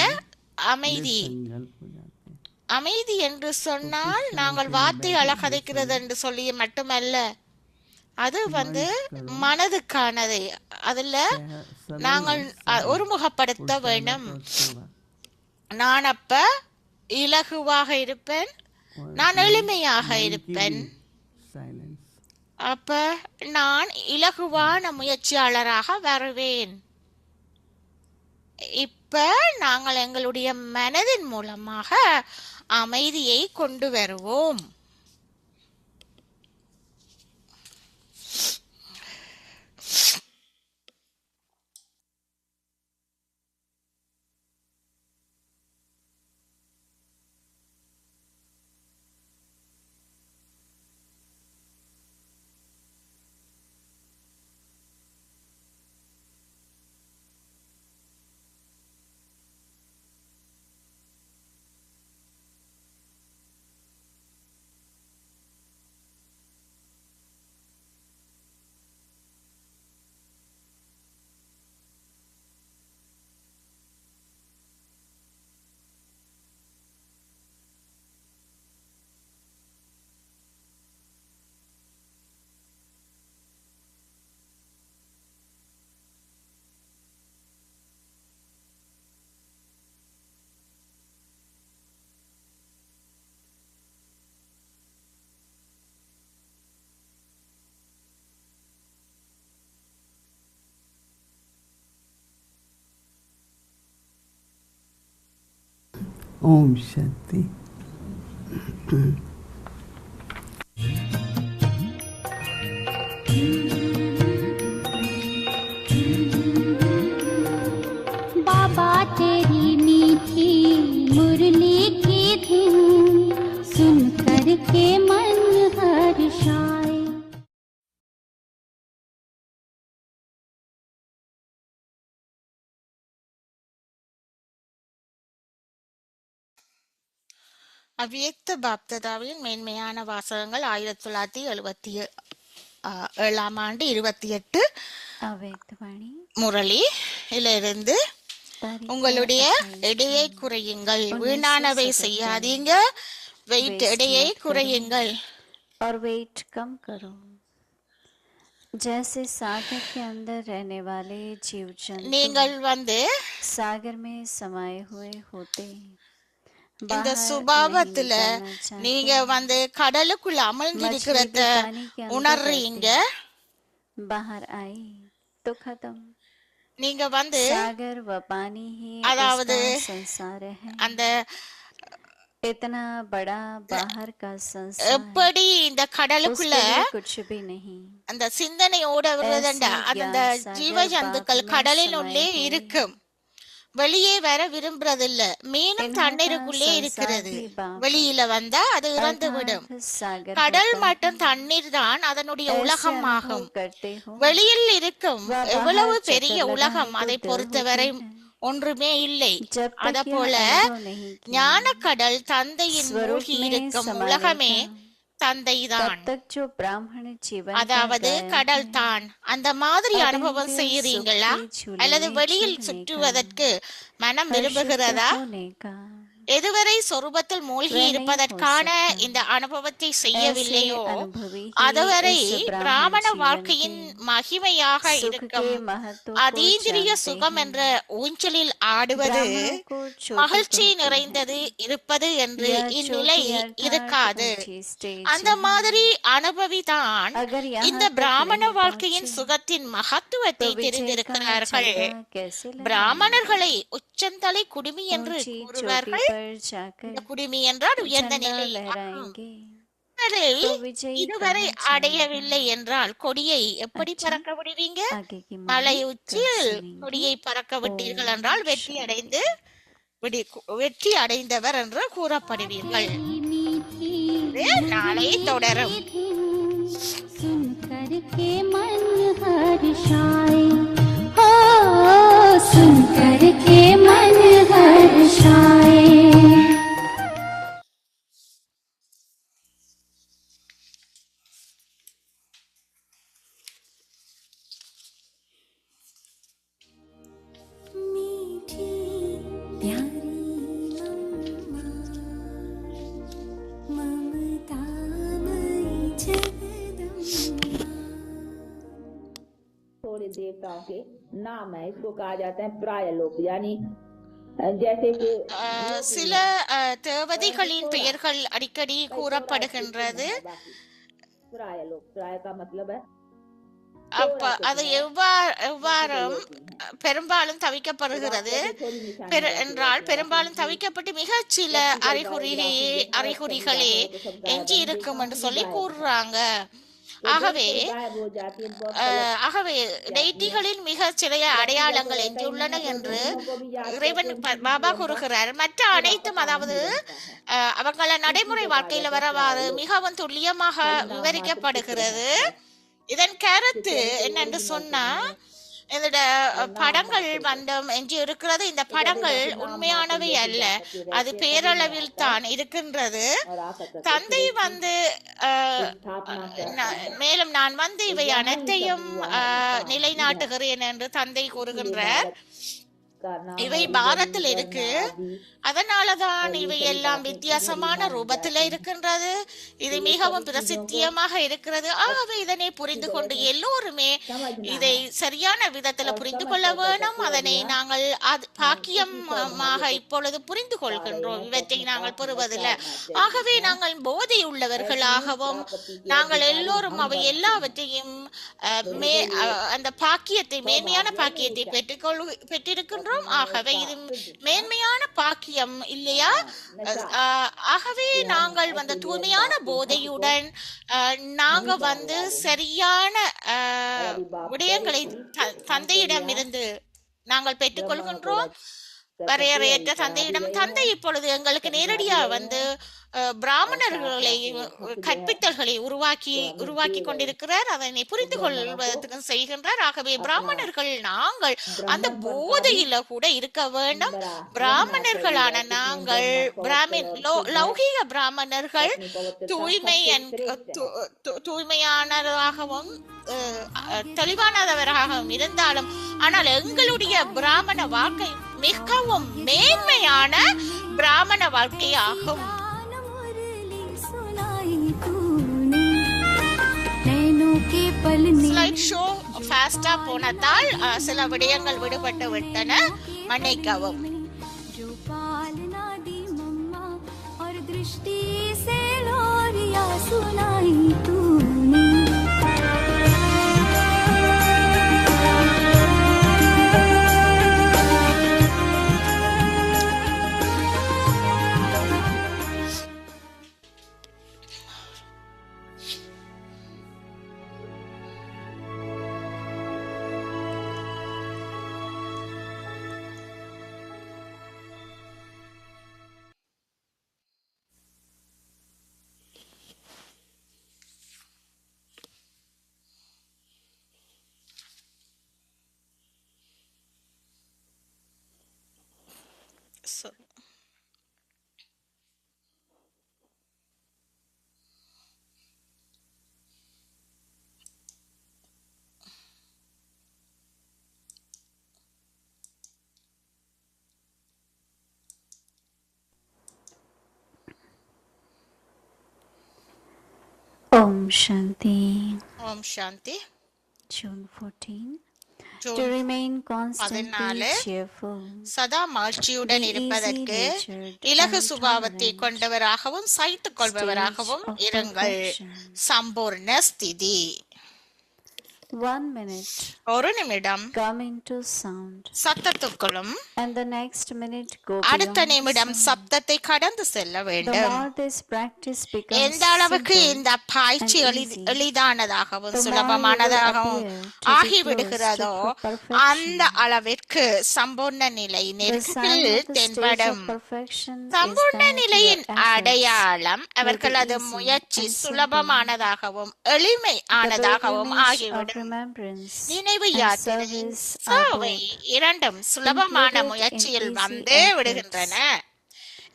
அமைதி. संकल्प हो जाते हैं। அமைதி என்று சொன்னால் நாங்கள் வார்த்தை அழகதைக்கிறது என்று சொல்லி மட்டுமல்ல, அது மனதுக்கானது. அதுல நாங்கள் ஒருமுகப்படுத்த வேண்டும். நான் அப்ப இலகுவாக இருப்பேன், நான் எளிமையாக இருப்பேன். साइलेंस அப்ப நான் இலகுவான முயற்சியாளராக வருவேன். இப்ப நாங்கள் எங்களுடைய மனதின் மூலமாக அமைதியை கொண்டு வருவோம். ओम शांति। बाबा तेरी मीठी मुरली की धुन सुन कर के मन हर्षाए। அவ்வியக்த பாப்ததாவின் மேன்மையான வாசகங்கள் 1977 ஆண்டு 28 अव्यक्तवाणी முரளி இலிருந்து உங்களுடைய எடையை குறையுங்கள், வீணானவை செய்யாதீங்க, வெயிட் எடையை குறையுங்கள். और वेट कम करो। जैसे सागर के अंदर रहने वाले जीव जंतु நீங்கள் सागर में समाये हुए होते हैं, இந்த बाहर சுபாவத்துல नहीं जाना चाहते। நீங்க கடலுக்குள்ள அமிழ்ந்திருக்கிறத मछली भी पानी के अंदर உணர்றீங்க. रहती है, बाहर आई तो खत्म। நீங்க सागर व पानी ही அதாவது उसका संसार है। அந்த इतना बड़ा बाहर का संसार है, எப்படி இந்த கடலுக்குள்ள उसके लिए कुछ भी नहीं। அந்த சிந்தனையோட வருவதண்டா அந்த ஜீவ ஜந்துக்கள் கடலின் உள்ளே இருக்கும், வெளியே வர விரும்புறதில்ல. மீனும் தண்ணீருக்குள்ளே இருக்கிறது, வெளியில வந்தா அது இறந்து விடும். सागर கடல் மற்றும் தண்ணீர் தான் அதனுடைய உலகம் ஆகும். करते हो வெளியில் இருக்கும் எவ்வளவு பெரிய உலகம் அதை பொறுத்தவரை ஒன்றுமே இல்லை. அத போல ஞானக்கடல் தந்தையின் மூழ்கி இருக்கும் உலகமே தந்தைதான், तब तक जो ब्राह्मण जीवन அதாவது கடல் தான். அந்த மாதிரி அனுபவம் செய்யறீங்களா? அல்லது வெளியில் சுற்றுவதற்கு மனம் விரும்புகிறதா? होने का எதுவரை சொரூபத்தில் மூழ்கி वह नहीं हो இருப்பதற்கான सकता। இந்த அனுபவத்தை ऐसे செய்யவில்லையோ अनुभवी ही அதுவரை इस ब्राह्मण பிராமண जीवन வாழ்க்கையின் के மகிமையாக सुख இருக்கும் के महत्व को அதீந்திரிய जानते சுகம் हैं। என்ற ஊஞ்சலில் ஆடுவது ब्राह्मणों को चोटी மகிழ்ச்சி कहते हैं। நிறைந்தது இருப்பது என்று यह இந்நிலை चोटी अर्थात இருக்காது. ऊंची स्टेज அந்த है। மாதிரி அனுபவிதான் अगर यहाँ இந்த तक பிராமண नहीं வாழ்க்கையின் पहुंचे சுகத்தின் तो மகத்துவத்தை विजय का தெரிந்திருக்கிறார்கள். झंडा कैसे लहराएंगे? பிராமணர்களை உச்சந்தலை குடுமி என்று ऊंची चोटी கூறுவார்கள். पर जाकर இந்த குடுமி என்றால் உயர்ந்த झंडा நிலை. लहराएंगे அதை तो विजयी இதுவரை कहाँ जाएंगे? அடையவில்லை என்றால் கொடியை எப்படி अच्छा, பறக்க விடுவீங்க? आगे की மலை मांग உச்சியில் कर सुनेंगे। கொடியை பறக்க விட்டீர்கள் ஓம் என்றால் வெற்றி அடைந்தவர் என்று கூறப்படுவீர்கள். मीठी இது நாளை தொடரும். सुन कर के मन हर्षाए हो, सुन कर के मन हर्षाए। मीठी प्यारी मम्मा, ममतामयी जगदम्बा। थोड़े देवताओं के नाम है, इसको कहा जाता है प्रायलोक, यानी जैसे कि சில தேவதைகளின் பெயர்கள் அடிக்கடி கூறப்படுகின்றது. प्रायलोक, प्राय का मतलब है அப்ப அது எவ்வாறும் பெரும்பாலும் தவிக்கப்படுகிறது என்றால் பெரும்பாலும் தவிக்கப்பட்டு மிகச் சில அறிகுறிகளே எஞ்சி இருக்கும் என்று சொல்லி கூறுறாங்க. ஆகவே டெய்டிகளின் மிக சில அடையாளங்கள் எஞ்சியுள்ளன என்று இறைவன் பாபா கூறுகிறார். மற்ற அனைத்தும் அதாவது அவங்கள நடைமுறை வாழ்க்கையில வரவாறு மிகவும் துல்லியமாக விவரிக்கப்படுகிறது. இதன் கருத்து என்னென்று சொன்னா இதோட படங்கள் எஞ்சி இருக்கிறது. இந்த படங்கள் உண்மையானவை அல்ல, அது பேரளவில் தான் இருக்கின்றது. தந்தை மேலும் நான் இவை அனைத்தையும் நிலைநாட்டுகிறேன் என்று தந்தை கூறுகின்றார். இவை பாரத்தில் இருக்கு, அதனாலதான் இவை எல்லாம் வித்தியாசமான ரூபத்தில் இருக்கின்றது. இது மிகவும் பிரசித்தியமாக இருக்கிறது. ஆகவே இதனை புரிந்து கொண்டு எல்லோருமே இதை சரியான விதத்துல புரிந்து கொள்ள வேணும். அதனை நாங்கள் பாக்கியமாக இப்பொழுது புரிந்து கொள்கின்றோம். இவற்றை நாங்கள் பெறுவதில்லை. ஆகவே நாங்கள் போதை உள்ளவர்களாகவும் நாங்கள் எல்லோரும் அவை எல்லாவற்றையும் அந்த பாக்கியத்தை மேன்மையான பாக்கியத்தை பெற்றிருக்கின்றோம். ஆகவே இது மேன்மையான பாக்கியம் இல்லையா? ஆகவே நாங்கள் தூய்மையான போதையுடன் நாங்க சரியான விடயங்களை தந்தையிடமிருந்து நாங்கள் பெற்றுக்கொள்கின்றோம். வரையறையற்ற தந்தை இப்பொழுது எங்களுக்கு நேரடியா பிராமணர்களை கற்பித்தல்களை உருவாக்கி கொண்டிருக்கிறார். அதனை புரிந்து கொள்வதற்கு செய்கின்றார். ஆகவே பிராமணர்கள் நாங்கள் அந்த போதையில கூட இருக்க வேண்டும். பிராமணர்களான நாங்கள் லௌகீக பிராமணர்கள் தூய்மையானதாகவும் தெளிவானவராகவும் இருந்தாலும், ஆனால் எங்களுடைய பிராமண வாழ்க்கை மிகவும் மேன்மையான பிராமண வாழ்க்கையாகும். ஸ்லைட் ஷோ ஃபாஸ்டா போனதால் சில விடயங்கள் விடுபட்டு விட்டன, மன்னிக்கவும். जो पालना दी मम्मा और दृष्टि से लोरिया सुनाई तूने। Om Shanti. Om Shanti. June 14. To June remain constantly 14. cheerful. சதா மகிழ்ச்சியுடன் Be easy இருப்பதற்கு natured இலகு and சுபாவத்தை tolerant. கொண்டவராகவும் சகித்துக் கொள்பவராகவும் Stage of இருங்கள். perfection. சம்பூர்ண ஸ்திதி. 1 minute. ஒரு நிமிடம் Come into sound. சத்தத்துக்குள்ளும், And the next minute go அடுத்த beyond நிமிடம் sound. சப்தத்தை கடந்து செல்ல The வேண்டும். more this practice becomes எந்த அளவுக்கு simple இந்த பாய்ச்சி and easy, எளிதானதாகவும் the more சுலபமானதாகவும் you will appear to be ஆகிவிடுகிறதோ close to perfection. அந்த அளவிற்கு சம்பூர்ண நிலை The sign நெருக்கத்தில் of the stage of தென்படும். perfection is சம்பூர்ண that நிலையின் your efforts அடையாளம் will be அவர்களது easy முயற்சி and simple. சுலபமானதாகவும் The எளிமையானதாகவும் pilgrimage of ஆகிவிடும். remembrance நினைவு and யாத்திரை service are சேவை both இரண்டும் சுலபமான included in முயற்சியில் easy வந்தே efforts. விடுகின்றன.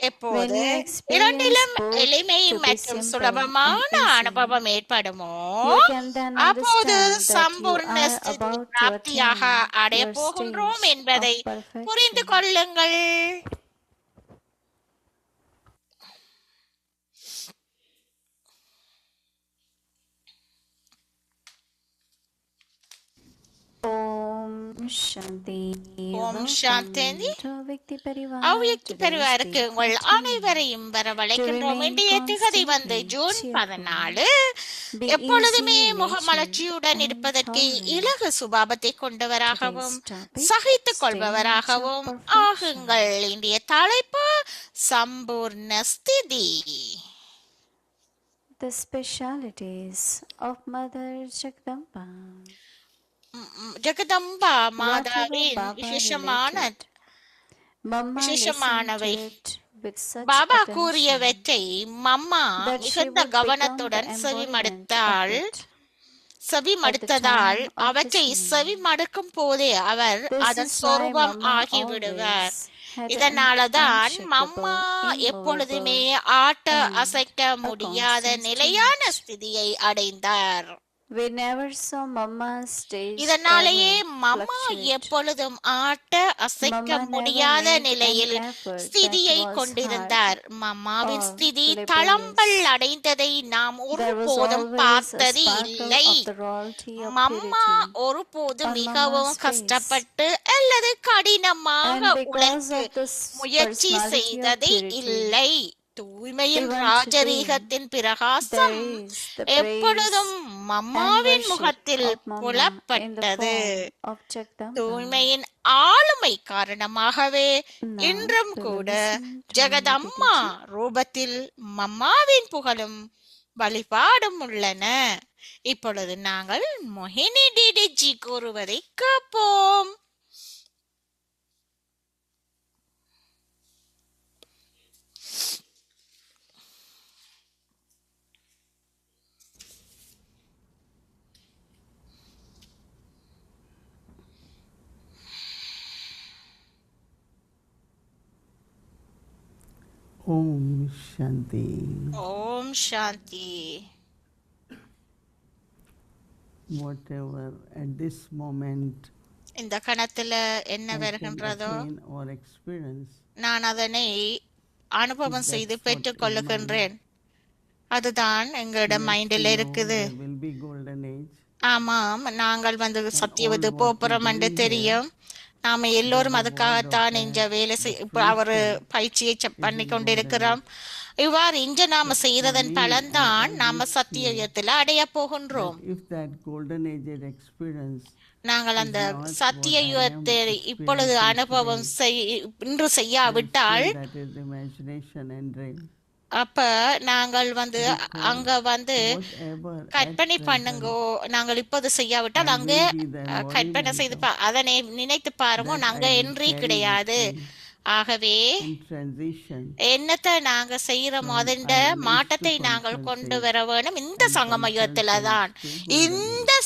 எப்போது When you experience இரண்டிலும் both எளிமை to be மற்றும் simple சுலபமான and easy, அனுபவம் ஏற்படுமோ you can then அப்போது understand that you Sampoorna are ஸ்திதி about to பிராப்தியாக attain அடைய your போகின்றோம் stage என்பதை of perfection. புரிந்து கொள்ளுங்கள். Om Shanti. Om Welcome Shanti. to Vikti Parivar. அவ்வியக்தி Today's பெறுவாருக்கு day உங்கள் 14. அனைவரையும் வரவழைக்கின்றோம். remain இன்றைய திகதி வந்து constantly ஜூன் cheerful. 14. Be எப்பொழுதுமே easy முகமலர்ச்சியுடன் natured இருப்பதற்கு and tolerant. இலகு சுபாவத்தை கொண்டவராகவும் Today's topic, சகித்துக் stage கொள்பவராகவும் of perfection. ஆகுங்கள். இன்றைய தலைப்பு சம்பூர்ண ஸ்திதி. The specialities of Mother Jagdamba. Jagdamba Whatever மாதாவின் Baba விசேஷமான related, Mama listened விசேஷமானவை. to it with such Baba attention கூறியவற்றை மம்மா that she மிகுந்த would become கவனத்துடன் the செவிமடுத்தாள். embodiment of it. செவிமடுத்ததால் At the time of அவற்றை listening. செவிமடுக்கும் போதே அவர் This அதன் is why சொரூபம் Mama ஆகிவிடுவார். always had an இதனாலதான் unshakable, மம்மா எப்பொழுதுமே immovable ஆட்ட and அசைக்க a முடியாத constant நிலையான state. ஸ்திதியை அடைந்தார். We never saw Mama's stage இதனாலேயே ever மம்மா fluctuate. எப்பொழுதும் ஆட்ட அசைக்க Mama never முடியாத made நிலையில் an effort ஸ்திதியை that was கொண்டிருந்தார். hard மம்மாவின் or ஸ்திதி laborious. தளம்பல் அடைந்ததை நாம் There was ஒருபோதும் always a பார்த்தது sparkle இல்லை. of the royalty of mamma purity. ஒருபோதும் on மிகவும் Mama's face. கஷ்டப்பட்டு அல்லது கடினமாக And because உழைத்து of this முயற்சி personality of செய்தது purity, இல்லை. தூய்மையின் even ராஜரீகத்தின் there பிரகாசம் is the எப்பொழுதும் praise மம்மாவின் and முகத்தில் worship of Mama in the புலப்பட்டது. form of Jagdamba. தூய்மையின் ஆளுமை காரணமாகவே Now இன்றும் we will கூட listen to ஜெகதம்மா Nidhi ரூபத்தில் மம்மாவின் புகழும் வழிபாடும் உள்ளன. இப்பொழுது நாங்கள் மோகினி டிடிஜி கூறுவதை கேட்போம். Om Shanti. Om Shanti. Whatever at this moment இந்த கணத்துல என்ன I can வருகின்றதோ attain or experience, நான் அதனை அனுபவம் செய்து பெற்றுக் கொள்ளுகின்றேன். அதுதான் எங்களோட yes, மைண்டில் you know, இருக்குது. there will be golden age. ஆமாம், நாங்கள் வந்து சத்தியவதி போப்புறோம் என்று தெரியும். நாம எல்லோரும் அதுக்காகத்தான் இங்க வேலை இப்ப அவரு பயிற்சியை பண்ணி கொண்டிருக்கிறோம். இவ்வாறு இங்க நாம செய்யறதன் பலன்தான் நாம சத்தியத்துல அடைய போகின்றோம். If that golden age experience நாங்கள் அந்த சத்திய யுகத்தை இப்பொழுது அனுபவம் இன்று செய்யாவிட்டால் that is imagination and dream, அப்ப நாங்கள் வந்து அங்க வந்து whatever கற்பனை பண்ணுங்கோ. நாங்கள் இப்போது செய்யாவிட்டால் அங்க கற்பனை செய்து அதனை நினைத்து பாருங்க, நாங்க என்றே கிடையாது. ஆகவே in transition, என்னத்தை நாங்க செய்யறோமோ அதன் மாற்றத்தை நாங்கள் கொண்டு வர வேணும். இந்த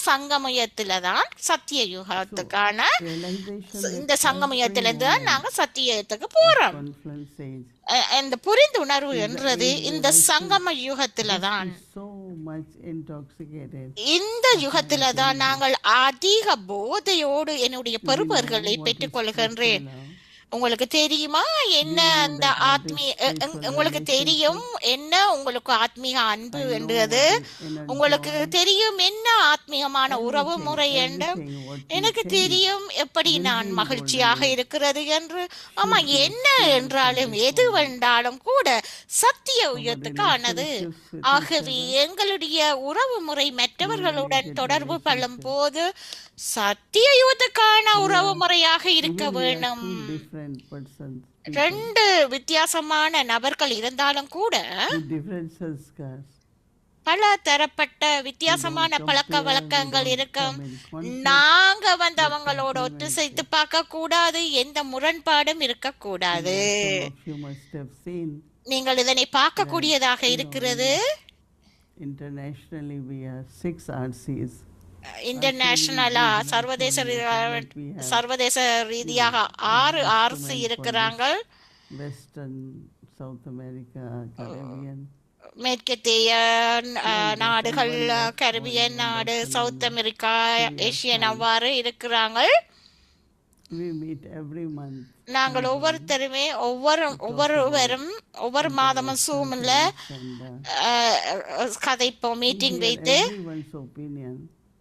சங்கமயுகத்துலதான் சத்திய யுகத்துக்கான realization இந்த சங்கமயுகத்திலிருந்து தான் நாங்க சத்தியத்துக்கு போறோம். confluence age இந்த புரிந்துணர்வு என்றது இந்த சங்கம யுகத்துலதான். so much intoxicated. இந்த யுகத்துலதான் நாங்கள் அதிக போதையோடு என்னுடைய பெறுபர்களை பெற்றுக் கொள்கின்றேன். உங்களுக்கு தெரியுமா என்ன அந்த உங்களுக்கு தெரியும் என்ன உங்களுக்கு ஆத்மீக அன்பு என்றது, உங்களுக்கு தெரியும் என்ன ஆத்மீகமான உறவு முறை என்று, எனக்கு தெரியும் எப்படி நான் மகிழ்ச்சியாக இருக்கிறது என்று. ஆமா, என்ன என்றாலும் எது வேண்டாலும் கூட சத்திய உயரத்துக்கானது. ஆகவே எங்களுடைய உறவு முறை மற்றவர்களுடன் தொடர்பு கொள்ளும் போது சத்திய யுகத்துக்கான உறவு முறையாக இருக்க வேண்டும். different persons, ரெண்டு வித்தியாசமான நபர்கள் இருந்தாலும் கூட different sanskars. பல தரப்பட்ட வித்தியாசமான பழக்க வழக்கங்கள் இருக்கும். நாங்க அவங்களோட ஒத்துசைத்து பார்க்க கூடாது, எந்த முரண்பாடும் இருக்கக்கூடாது. You must have seen நீங்கள் இதனை பார்க்கக்கூடியதாக இருக்கிறது. internationally we are 6 RCs. இன்டர்நேஷனலா சர்வதேச ரீதியாக 6 RC இருக்கிறாங்க. Western, South America, Caribbean. மேற்கத்திய நாடுகள், கரிபியன் நாடு, சவுத் அமெரிக்கா, ஏசியன் அவ்வாறு இருக்கிறாங்க. We meet every month. நாங்கள் ஒவ்வொருத்தருமே ஒவ்வொரு மாதமும் சூமில் கதைப்போம், மீட்டிங் வைத்து Everyone's opinion.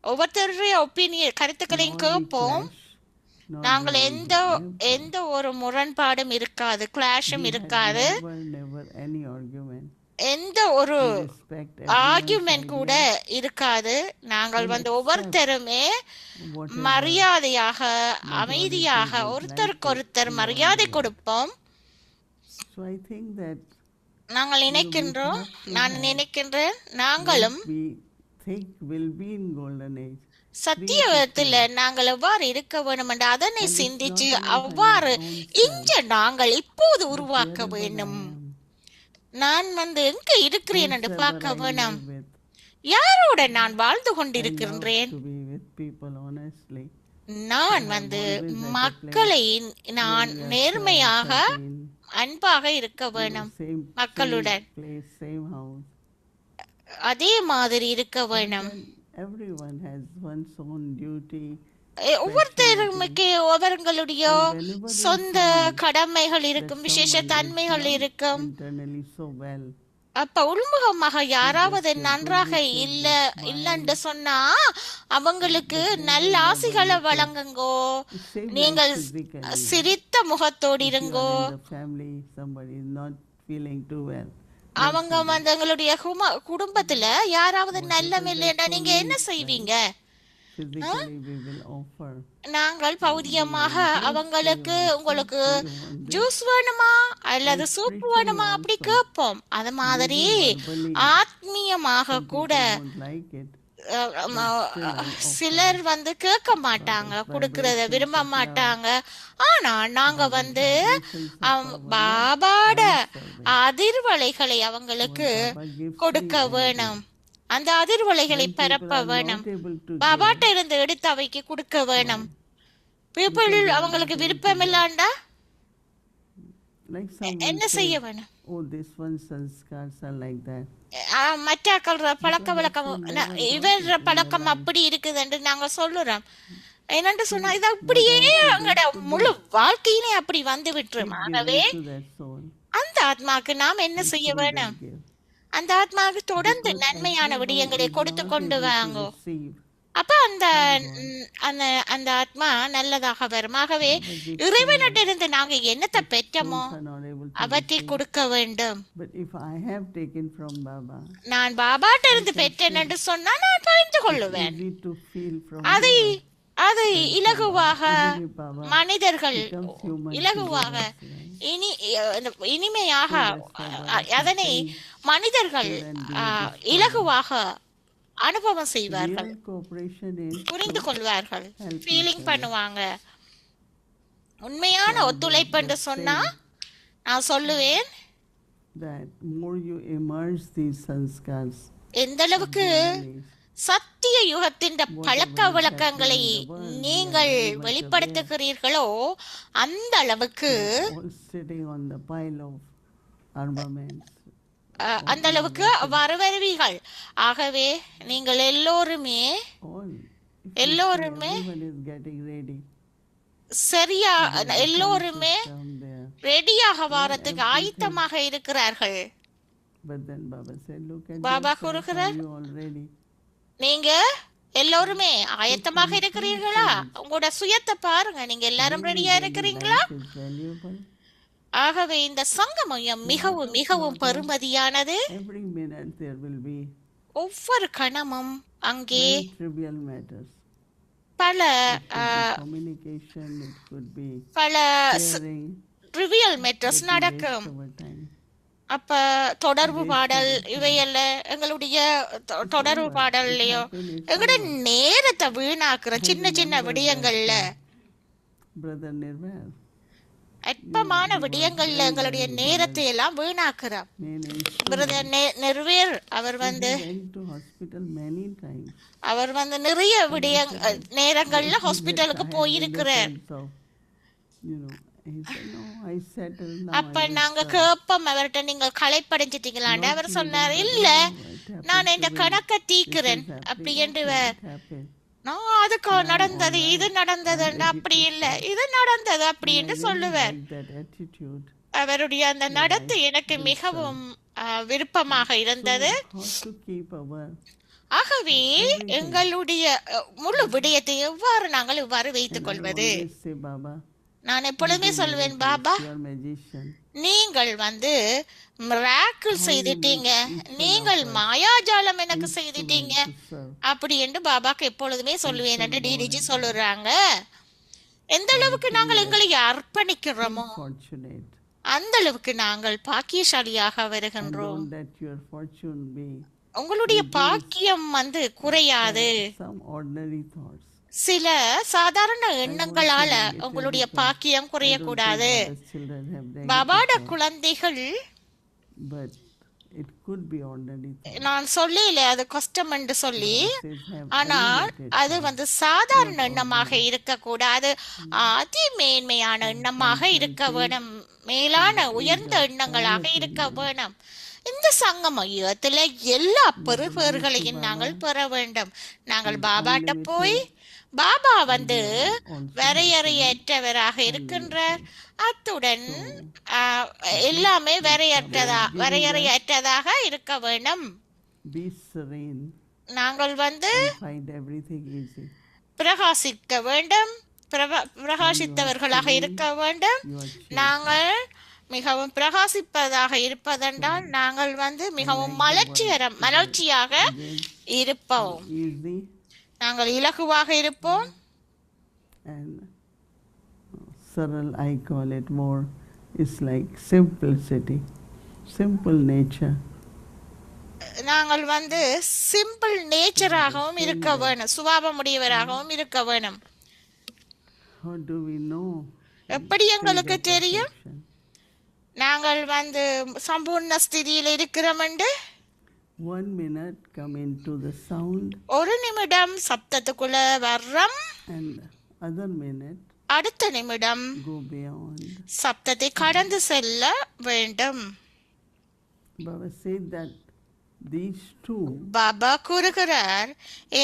ஒவ்வொருத்தருடைய ஒப்பீனியன் கருத்துக்களையும் கேட்போம். நாங்கள் எந்த ஒரு முரண்பாடும் இருக்காது, கிளாஷும் இருக்காது, Never any argument. எந்த ஒரு ஆர்கியூமெண்ட் கூட இருக்காது. நாங்கள் ஒவ்வொருத்தருமே மரியாதையாக அமைதியாக ஒருத்தருக்கொருத்தர் மரியாதை கொடுப்போம். So I think that நாங்கள் நினைக்கின்றோம், நான் நினைக்கின்றேன், நாங்களும் we think will be in golden age. சத்தியத்தில் நாங்கள் எவ்வாறு இருக்க வேண்டும் என்று அதனை சிந்திச்சு அவ்வாறு நாங்கள் இப்போது உருவாக்க வேண்டும். நான் எங்க இருக்கிறேன் என்று பார்க்க வேணும், யாரோட நான் வாழ்ந்து கொண்டிருக்கின்றேன். To be with people honestly. நான் மக்களை நான் நேர்மையாக அன்பாக இருக்க வேணும், Same மக்களுடன் place, same house. அதே மாதிரி இருக்க வேணும். Everyone has one's own duty. ஒவ்வொருத்தருமே அவர்களுடைய சொந்த கடமைகள் இருக்கும், விசேஷ தன்மைகள் இருக்கும். Internally so well. அப்ப உள்முகமாக யாராவது நன்றாக இல்லன்னு சொன்னா அவங்களுக்கு நல்ல ஆசிகளை வழங்குங்கோ. நீங்கள் சிரித்த முகத்தோடு இருங்கோ. In the family somebody is not feeling too well. அவங்க எங்களுடைய குடும்பத்துல யாராவது நல்ல இல்லைன்னா நீங்க என்ன செய்வீங்க? Physically we will offer. நாங்கள் பௌதியமாக அவங்களுக்கு உங்களுக்கு ஜூஸ் வேணுமா அல்லது சூப் வேணுமா அப்படி கேட்போம். அது மாதிரி ஆத்மீயமாக கூட Don't like it. சிலர் கேட்க மாட்டாங்க, கொடுக்கறத விரும்ப மாட்டாங்க. ஆனா நாங்க பாபாட அதிர்வலைகளை அவங்களுக்கு கொடுக்க வேணும், அந்த அதிர்வலைகளை பரப்ப வேணும், பாபாட்ட இருந்து எடுத்து அவைக்கு கொடுக்க வேணும். பீப்புள் அவங்களுக்கு விருப்பம் இல்லாண்டா Like someone என்ன செய்ய வேணும்? oh this one sanskars are like that. மற்றாக்கள் பழக்க வழக்கம் இவர் பழக்கம் அப்படி இருக்குது என்று நாங்க சொல்லுறோம். என்னன்னு சொன்னா இது அப்படியே எங்களோட முழு வாழ்க்கையிலே அப்படி விட்டுரும். ஆகவே To that soul. அந்த ஆத்மாக்கு நாம் என்ன செய்ய வேணும்? அந்த ஆத்மாவுக்கு தொடர்ந்து நன்மையான விடயங்களை கொடுத்து கொண்டு வாங்கோ. Receive. அப்ப அந்த ஆத்மா நல்லதாக வரும். ஆகவே இறைவனிடமிருந்து நாங்க என்னத்தை பெற்றோமோ Are not able to. அவற்றை கொடுக்க வேண்டும். But if I have taken from Baba, நான் பாபாட்ட இருந்து பெற்றேன் என்று சொன்னா நான் பகிர்ந்து கொள்ளுவேன். easy to feel from அதை இலகுவாக Baba மனிதர்கள் becomes human. இலகுவாக இனிமையாக அதனை மனிதர்கள் இலகுவாக அனுபவம் செய்வார்கள், Real cooperation is புரிந்து கொள்வார்கள், ஃபீலிங் பண்ணுவாங்க. உண்மையான ஒத்துழைப்பு என்று சொன்னா நான் சொல்லுவேன், that more you immerse these sanskars, எந்த அளவுக்கு சத்திய யுகத்தின் பழக்க வழக்கங்களை நீங்கள் வெளிப்படுத்துகிறீர்களோ அந்த அளவுக்கு all sitting on the pile of armaments. அந்த அளவுக்கு வருவீர்கள். ஆகவே நீங்கள் எல்லோருமே All. எல்லோருமே Everyone is getting ready. சரியா எல்லோருமே Come ரெடியாக வாரத்துக்கு ஆயத்தமாக இருக்கிறார்கள். But then Baba said, look at Baba yourself, கூறுகிறார், are you all ready? நீங்க எல்லோருமே ஆயத்தமாக இருக்கிறீர்களா? உங்களோட சுயத்தை பாருங்க, நீங்க எல்லாரும் ரெடியா இருக்கிறீங்களா? Life is valuable. ஆகவே இந்த சங்கமயம் மிகவும் மிகவும் பெருமதியானது. Every minute there will be ஒவ்வொரு கணமும் அங்கே many trivial matters. பல Communication, it could be பல sharing, ட்ரிவியல் மேட்டர்ஸ் நடக்கும். our time. அப்ப தொடர்பு பாடல் இவையல்ல எங்களுடைய தொடர்பு பாடல்லையோ எங்களோட நேரத்தை வீணாக்குற சின்ன சின்ன விடயங்கள்ல, Brother Nirmal, அற்பமான விடயங்கள்ல எங்களுடைய நேரத்தை எல்லாம் வீணாக்குறோம். பிரதர் நெர்வேர் அவர் went to hospital many times. அவர் நிறைய நேரங்கள்ல ஹாஸ்பிட்டலுக்கு போயிருக்கிறார். So, you know, he said, no, I settled now. அப்ப நாங்க கேப்போம் அவர்கிட்ட, நீங்கள் களைப்படைஞ்சிட்டீங்களான்னு. அவர் சொன்னார், இல்ல நான் இந்த கணக்கை தீக்குறேன் அப்படி என்று. நான் அதுக்கு நடந்தது இது நடந்தது அப்படி இல்ல, இது நடந்தது அப்படி என்று சொல்லுவார். That attitude. அவருடைய அந்த நடத்தை எனக்கு மிகவும் விருப்பமாக இருந்தது. How to keep our ஆகவே எங்களுடைய முழு விடயத்தை எவ்வாறு நாங்கள் இவ்வாறு வைத்துக் கொள்வது? always say, Baba, நான் எப்பொழுதுமே சொல்வேன், பாபா you are magician. நீங்கள் மிராக்கிள் செய்துட்டீங்க, நீங்கள் மாயாஜாலம் எனக்கு செய்துட்டீங்க அப்படி என்று பாபாக்கு எப்பொழுதுமே சொல்லுவேன் என்று டிடிஜி சொல்லுறாங்க. எந்த அளவுக்கு நாங்கள் எங்களை அர்ப்பணிக்கிறோமோ Fortunate. அந்த அளவுக்கு நாங்கள் பாக்கியசாலியாக வருகின்றோம். Don't let your fortune be உங்களுடைய பாக்கியம் குறையாது. some ordinary thoughts. சில சாதாரண எண்ணங்களால உங்களுடைய பாக்கியம் குறையக்கூடாது. The children have negative பாபாட thoughts, குழந்தைகள், but it could be ordinary thoughts. நான் சொல்லல அது கஷ்டம் என்று சொல்லி, Says have ஆனால் elevated அது சாதாரண எண்ணமாக இருக்கக்கூடாது, அதிமேன்மையான எண்ணமாக இருக்க வேணும், மேலான உயர்ந்த எண்ணங்களாக இருக்க வேணும். இந்த சங்கமயத்துல எல்லா பெறுபேறுகளையும் நாங்கள் பெற வேண்டும். நாங்கள் பாபாட்ட போய், பாபா வரையறையற்றவராக இருக்கின்றார், அத்துடன் எல்லாமே வரையறையற்றதாக இருக்க வேண்டும். be serene, நாங்கள் find everything easy. பிரகாசிக்க வேண்டும், பிரகாசித்தவர்களாக இருக்க வேண்டும். You are cheap. நாங்கள் மிகவும் பிரகாசிப்பதாக இருப்பதென்றால் நாங்கள் மிகவும் மலர்ச்சியாக இருப்போம். Easy நாங்கள் இலகுவாக இருப்போம். and Saral, I call it more, it's like simplicity, simple nature. நாங்கள் சிம்பிள் நேச்சராகவும் இருக்க வேணும், சுபாவமுடையவராகவும் இருக்க வேணும். How do we know? எப்படி எங்களுக்கு தெரியும் Perfection. நாங்கள் சம்பூர்ண ஸ்திதியில் இருக்கிறோம் என்று? 1 minute come into the sound, ஒரு நிமிடம் சப்தத்துக்குள்ள வர்றோம், and other minute அடுத்த நிமிடம் go beyond. சப்தத்தை கடந்து செல்ல வேண்டும். Baba said that these two, Baba கூறுகிறார்,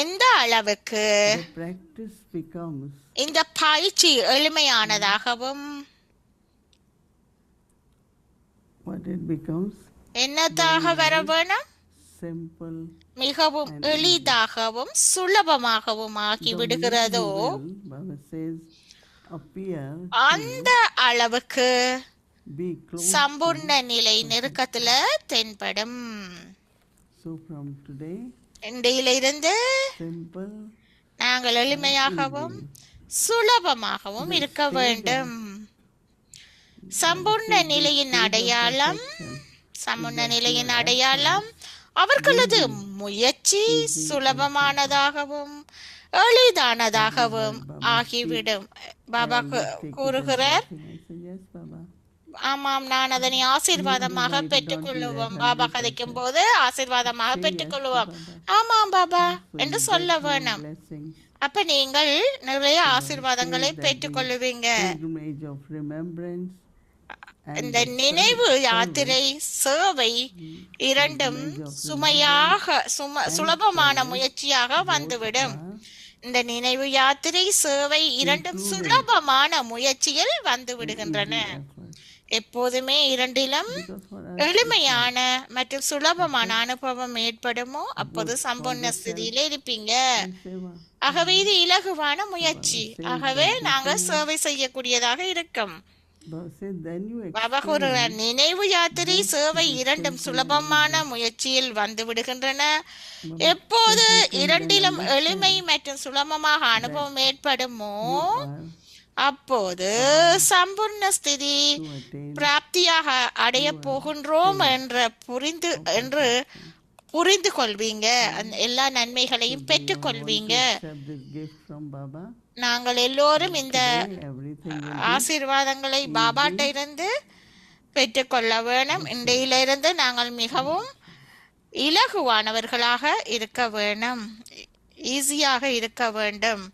எந்த அளவுக்கு the practice becomes இந்த பயிற்சி எளிமையானதாகவும் what it becomes, என்னதாக வர வேணும், simple. மிகவும் எளிதாகவும் சுலபமாகவும் ஆகி விடுகிறதோ Baba says, appear, அந்த அளவுக்கு be close. சம்பூர்ண நிலை நெருக்கத்துல தென்படும். So from today, இன்றையிலிருந்து simple, நாங்கள் எளிமையாகவும் சுலபமாகவும் இருக்க வேண்டும். சம்பூர்ண நிலையின் அடையாளம், சம்பூர்ண நிலையின் அடையாளம் அவர்களது முயற்சி சுலபமானதாகவும் எளிதானதாகவும் ஆகிவிடும். பாபா கூறுகிறார், I said, yes, Baba. ஆமாம், நான் அதனை ஆசீர்வாதமாக பெற்றுக்கொள்ளுவோம். பாபா கதைக்கும் போது ஆசீர்வாதமாக பெற்றுக்கொள்ளுவோம். ஆமாம் பாபா என்று சொல்ல வேணும். Blessings, அப்ப நீங்கள் நிறைய ஆசீர்வாதங்களை பெற்றுக்கொள்ளுவீங்க. pilgrimage of remembrance, இந்த நினைவு யாத்திரை சேவை இரண்டும் சுலபமான முயற்சியாக வந்துவிடும். இந்த நினைவு யாத்திரை சேவை இரண்டும் சுலபமான முயற்சியில் வந்து விடுகின்றன. எப்போதுமே இரண்டிலும் Because for us, it's like எளிமையான மற்றும் சுலபமான அனுபவம் ஏற்படுமோ அப்போது good for Sampoorna the self ஸ்திதியில இருப்பீங்க. and seva. ஆகவே இது இலகுவான முயற்சி. ஆகவே நாங்கள் சேவை செய்யக்கூடியதாக இருக்கும். Baba said, then you Baba கூறுகிறார், experience நினைவு யாத்திரை சேவை இரண்டும் சுலபமான முயற்சியில் வந்து விடுகின்றன. எப்போது இரண்டிலும் எளிமை மற்றும் சுலபமாக அனுபவம் ஏற்படுமோ are அப்போது சம்பூர்ண ஸ்திதி to attain பிராப்தியாக அடைய போகின்றோம் என்று புரிந்து கொள்வீங்க. எல்லா நன்மைகளையும் பெற்றுக் கொள்வீங்க. accept this gift from Baba. நாங்கள் எல்லோரும் இந்த Everything will ஆசீர்வாதங்களை பாபாட்ட இருந்து பெற்றுக்கொள்ள வேணும். இன்றையிலிருந்து நாங்கள் மிகவும் இலகுவானவர்களாக இருக்க வேணும், ஈஸியாக இருக்க வேண்டும்.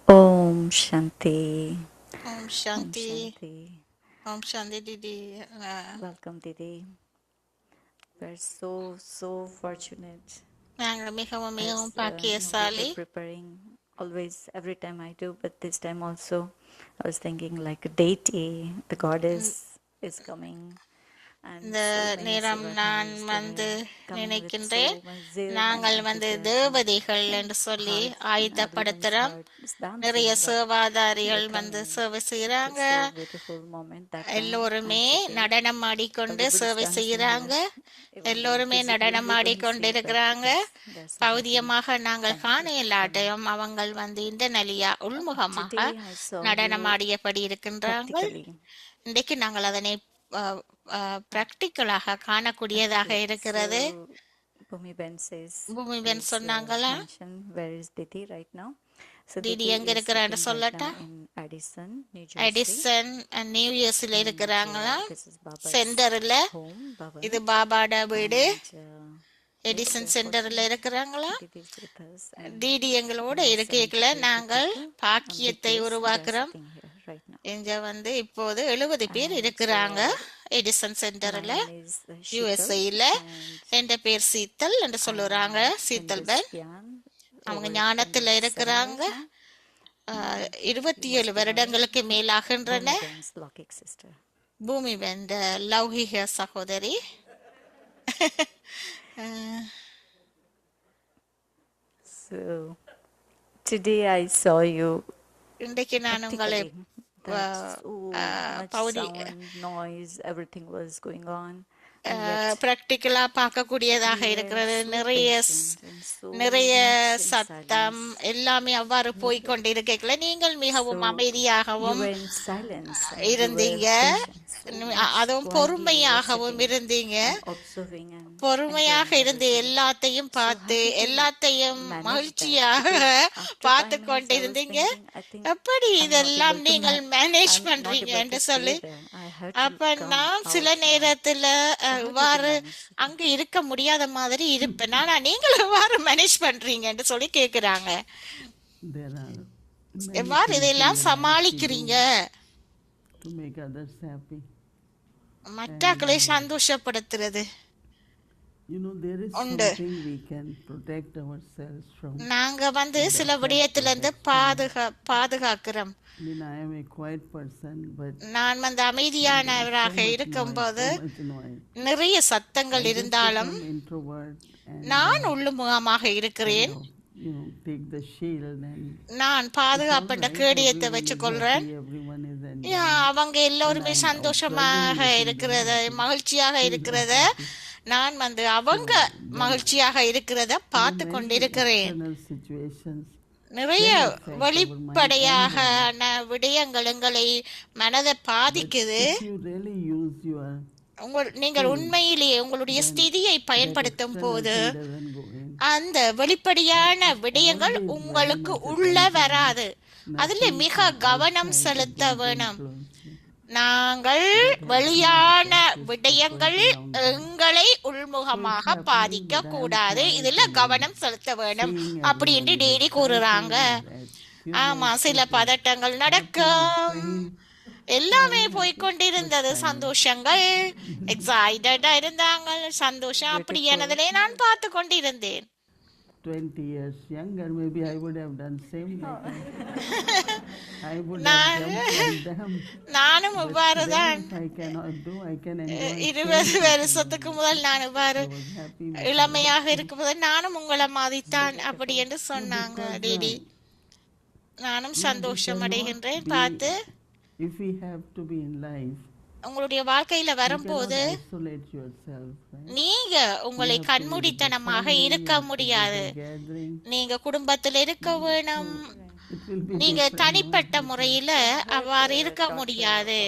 Om Shanti. ஓம் Om சாந்தி. Shanti. ஓம் சாந்தி DD. Welcome, Didi. We're so fortunate. நாங்கள் மிகவும் As மிகவும் we பாக்கியசாலி. were preparing always, every time I do, but this time also, I was thinking like a deity, the goddess is coming. And இந்த so many நேரம் நான் Sivaharis வந்து coming with நினைக்கின்றேன், so much zeal நாங்கள் and வந்து enthusiasm. தேவதைகள் என்று சொல்லி Heart in everyone's ஆயுதப்படுத்துறோம். heart is dancing, நிறைய but சேவாதாரிகள் they're வந்து coming. சேவை செய்யறாங்க. It's so beautiful moment that time. எல்லோருமே I sit there. நடனம் ஆடிக்கொண்டு Everybody's சேவை dancing செய்யறாங்க. here. Even எல்லோருமே physically நடனம் we couldn't ஆடிக்கொண்டு see, but இருக்கிறாங்க. there's something பௌதியமாக நாங்கள் காண coming. இயலாட்டையும் அவங்கள் வந்து இந்த நலியா உள்முகமாக Today I saw நடனம் you ஆடியபடி இருக்கின்றார்கள். practically. இன்றைக்கு நாங்கள் அதனை பிராக்டிக்கலாக காணக்கூடியதாக Okay, இருக்கிறது. so Bhumi Ben says, பூமி பெண் is சொன்னாங்களா, mentioned, where is Diti right now? So Didi Didi எங்க is இருக்கிறான்னு sitting right சொல்லட்டா? now in Addison, New Jersey. Edison new இயர்ஸ்ல And இருக்கிறாங்களா? this is Baba's சென்டர்ல. home, Baba. இது பாபாட வீடு. And, எடிசன் yes, சென்டர்ல இருக்கிறாங்களா? Didi is with us. And Didi எங்களோட almost இருக்கல 70 நாங்கள் people, பாக்கியத்தை BTS, they are உருவாக்குறோம். sitting here right now. இங்க வந்து இப்போது 70 பேர் இருக்கிறாங்க எடிசன் சென்டர்ல My name is Sheetal, யுஎஸ்ஏல. and என் பேர் சீத்தல் என்று சொல்லுறாங்க. சீத்தல் in பென். this Gyan, அவங்க over ஞானத்துல 27 இருக்கிறாங்க. years now. 27 வருடங்களுக்கு மேலாகின்றன. Bhumi Ben's Lokik sister. பூமி வெந்த லௌகிக சகோதரி. So today I saw you இன்றைக்கு நான் உங்களை practically that so much பௌதி sound, noise, everything was going on. பிராக்டிக்கலா பார்க்கக்கூடியதாக இருக்கிறது. நிறைய சத்தம் எல்லாமே அவ்வாறு போய்கொண்டிருக்கல. நீங்கள் மிகவும் அமைதியாகவும் You were in silence and இருந்தீங்க. அதுவும் பொறுமையாகவும் இருந்தீங்க. observing and பொறுமையாக இருந்து எல்லாத்தையும் பார்த்து எல்லாத்தையும் மகிழ்ச்சியாக பார்த்து கொண்டிருந்தீங்க. எப்படி இதெல்லாம் நீங்கள் மேனேஜ் பண்றீங்க என்று சொல்லி அப்ப நான் சில நேரத்துல இவ்வாறு அங்க இருக்க முடியாத மாதிரி இருப்பேன். ஆனா நீங்கள் எவ்வாறு மேனேஜ் பண்றீங்க என்று சொல்லி கேக்குறாங்க. There are எவ்வாறு இதெல்லாம் சமாளிக்கிறீங்க? to make others happy. மற்றவர்களை சந்தோஷப்படுத்துறது. You know, there is உண்டு. something we can protect ourselves from. நாங்க வந்து சில விடயத்துல இருந்து பாதுகாக்கிறோம். I mean, I am a quiet person, but நான் வந்து அமைதியானவராக இருக்கும்போது so much noise. நிறைய சத்தங்கள் இருந்தாலும் I'm introvert and நான் உள்ளுமுகமாக இருக்கிறேன். you know, take the shield and நான் பாதுகாப்புன்ற கேடயத்தை வச்சுக்கொள்றேன். everyone is enjoying. அவங்க எல்லோருமே சந்தோஷமாக இருக்கிறத மகிழ்ச்சியாக இருக்கிறத நான் வந்து அவங்க மகிழ்ச்சியாக இருக்கிறத பார்த்து கொண்டிருக்கிறேன். External situations நிறைய வெளிப்படையாக விடயங்கள் எங்களை மனதை பாதிக்குது. if you really use your நீங்கள் உண்மையிலேயே உங்களுடைய ஸ்திதியை பயன்படுத்தும் போது doesn't go in. அந்த வெளிப்படையான விடயங்கள் உங்களுக்கு உள்ள வராது. அதுல மிக கவனம் செலுத்த வேணும். நாங்கள் வெளியான விடயங்கள் எங்களை உள்முகமாக பாதிக்க கூடாது. இதுல கவனம் செலுத்த வேணும் அப்படின்னு டெய்லி கூறுறாங்க. ஆமா, சில பதட்டங்கள் நடக்கும். எல்லாமே போய்கொண்டிருந்தது. சந்தோஷங்கள் எக்ஸைட்டடா இருந்தாங்க. சந்தோஷம் அப்படியானதிலே நான் பார்த்து கொண்டிருந்தேன். 20 years younger, maybe I would have done same like that. I would have jumped on them. நானும் இவ்வாறுதான். I cannot do. I can enjoy. 20 வருஷத்துக்கு முதல் நான் இவ்வாறு I was happy. இளமையாக இருக்கும்போது நானும் உங்களை மாதிரித்தான் அப்படி என்று சொன்னாங்க டிடி. நானும் சந்தோஷம் அடைகின்றேன் பார்த்து. If we have to be in life, உங்களுடைய வாழ்க்கையில you வரும்போது cannot isolate yourself, right? நீங்க உங்களை கண்மூடித்தனமாக இருக்க முடியாது. Gathering, நீங்க குடும்பத்தில் இருக்க வேணும். it will be நீங்க தனிப்பட்ட முறையில அவ்வாறு இருக்க முடியாது.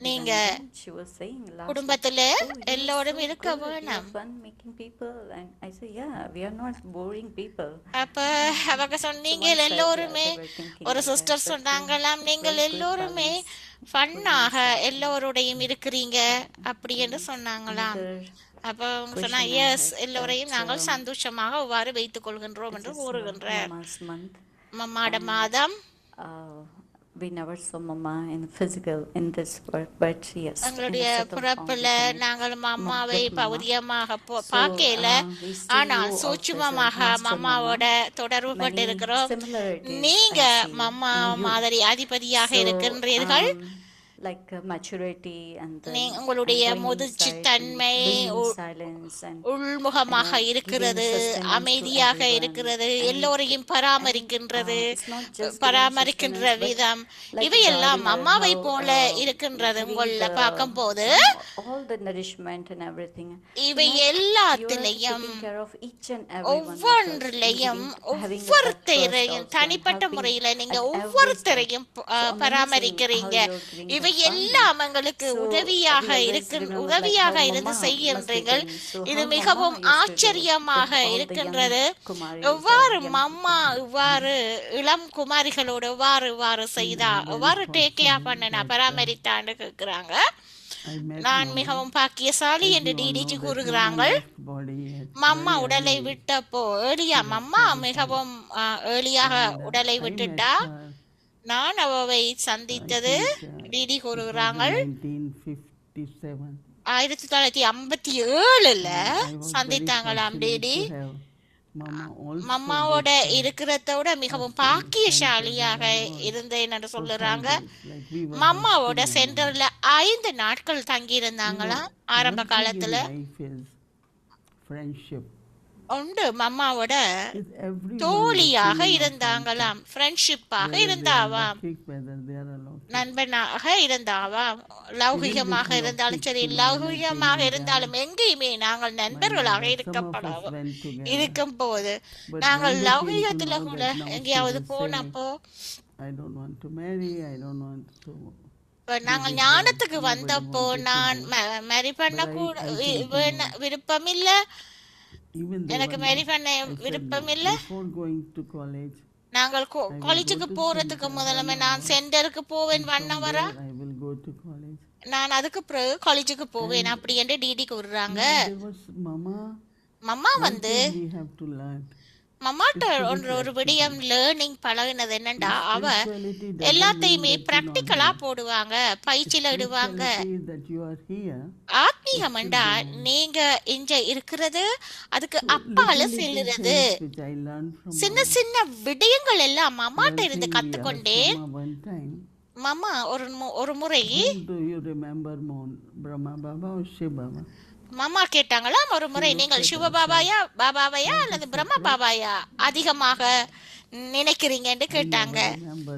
நீங்க she was saying last குடும்பத்துல எல்லோரும் இருக்க வேணும். fun meeting people, and I say yeah, we are not boring people. அப்ப அவங்க சொன்னீங்க எல்லோருமே ஒரு சிஸ்டர் சொன்னாங்களாம், நீங்கள் எல்லோருமே ஃபன்னாக எல்லோருடையும் இருக்கிறீங்க அப்படி என்று சொன்னாங்களாம். அப்ப அவங்க சொன்னா எஸ், எல்லோரையும் நாங்கள் சந்தோஷமாக அவ்வாறு வைத்துக் கொள்கின்றோம் என்று கூறுகின்றார். Mama's month. மம்மாட மாதம். We never saw Mama in physical in this work, but yes. எங்களுடைய பிறப்புல நாங்கள் மம்மாவை பௌதியமாக பார்க்கல, ஆனால் சூட்சுமமாக மம்மாவோட தொடர்பு கொண்டிருக்கிறோம். நீங்க மம்மா மாதிரி அதிபதியாக இருக்கின்றீர்கள். Like maturity and உங்களுடைய முதிர்ச்சி தன்மை உள்முகமாக இருக்கிறது, அமைதியாக இருக்கிறது, எல்லோரையும் பராமரிக்கின்ற விதம் இவையெல்லாம் அம்மாவை போல இருக்கின்றது. உங்கள பார்க்கும் போது இவை எல்லாத்திலையும் ஒவ்வொன்றிலையும் ஒவ்வொருத்தரையும் தனிப்பட்ட முறையில நீங்க ஒவ்வொருத்தரையும் பராமரிக்கிறீங்க. இவை எல்லாம் எங்களுக்கு So, உதவியாக we always இருக்கு remember, like, உதவியாக how இருந்து Mama must be செய்கின்றீர்கள். doing. So இது how மிகவும் Mama used to do ஆச்சரியமாக with all the இருக்கின்றது. young Kumaris or எவ்வாறு young மம்மா இவ்வாறு இளம் குமாரிகளோடு இவ்வாறு செய்தா எவ்வாறு டேக் கேர் பண்ண பராமரித்தான்னு கேட்கிறாங்க. I met நான் Mama. மிகவும் பாக்கியசாலி As என்று you all DDG know that கூறுகிறாங்கள். Mama left body at mamma very உடலை early. விட்டப்போ மம்மா மிகவும் ஏர்லியாக உடலை I met விட்டுட்டா. her, நான் அவவை சந்தித்தது டிடி கூறுகிறாங்கள் 1957. 1957 I was very சந்தித்தாங்களாம் fortunate Didi. to have Mama also மம்மாவோட with her. இருக்கிறதோட மிகவும் பாக்கியசாலியாக இருந்தேன் என்று சொல்லுறாங்க. Like we were மம்மாவோட hosting சென்டர்ல 5 நாட்கள் தங்கி இருந்தாங்களாம் ஆரம்ப one thing in காலத்துல. life is friendship. உண்டு மம்மாவோட Is everyone தோழியாக the feeling of இருந்தாங்களாம், ஃப்ரெண்ட்ஷிப்பாக whether they are இருந்தாவாம், leukic, whether they are alleukic. நண்பனாக இருந்தாவாம். லௌகிகமாக இருந்தாலும் சரி லௌகிகமாக இருந்தாலும் எங்கேயுமே நாங்கள் நண்பர்களாக Some of us இருக்கப்படாவோம். went together. இருக்கும் போது But நாங்கள் when they came to லௌகிகத்துல know கூட that now she எங்கேயாவது will say, போனப்போ I don't want to marry, I don't want to. நாங்கள் ஞானத்துக்கு வந்தப்போ நான் மேரி பண்ண கூட விருப்பம் இல்ல, Even though எனக்கு one மேரி day பண்ண I said, விருப்பம் "No, இல்ல. before going to college, நாங்கள் காலேஜுக்கு போறதுக்கு முதல்ல நான் சென்டருக்கு போவேன் from வண்ணவரா, there I will go to college." நான் அதுக்கு பிறகு காலேஜுக்கு போவேன் அப்படி என்று டிடி கூறுறாங்க. There was Mama. Mama One வந்து thing we have to learn. மம்மாட்ட ஒரு விடயம் லேர்னிங் பழகினது என்னண்டா, அவ Spirituality doesn't எல்லாத்தையுமே mean that you பிராக்டிக்கலா know. போடுவாங்க, பயிற்சியில இடுவாங்க. Spirituality that you are here. ஆத்மீகம்டா நீங்க இங்க இருக்கிறது அதுக்கு அப்பால Little செல்லுறது. things which I learned from சின்ன Mama. சின்ன விடயங்கள் எல்லாம் மம்மாட்ட One இருந்து thing we asked கத்துக்கொண்டேன். Mama one time, mamma ஒரு முறை whom do you remember more, Brahma Baba or Shiv Baba? Mama கேட்டாங்களாம் ஒரு முறை, நீங்கள் சிவ பாபாவையா அல்லது பிரம்ம பாபாயா அதிகமாக நினைக்கிறீங்கன்னு கேட்டாங்க. I remember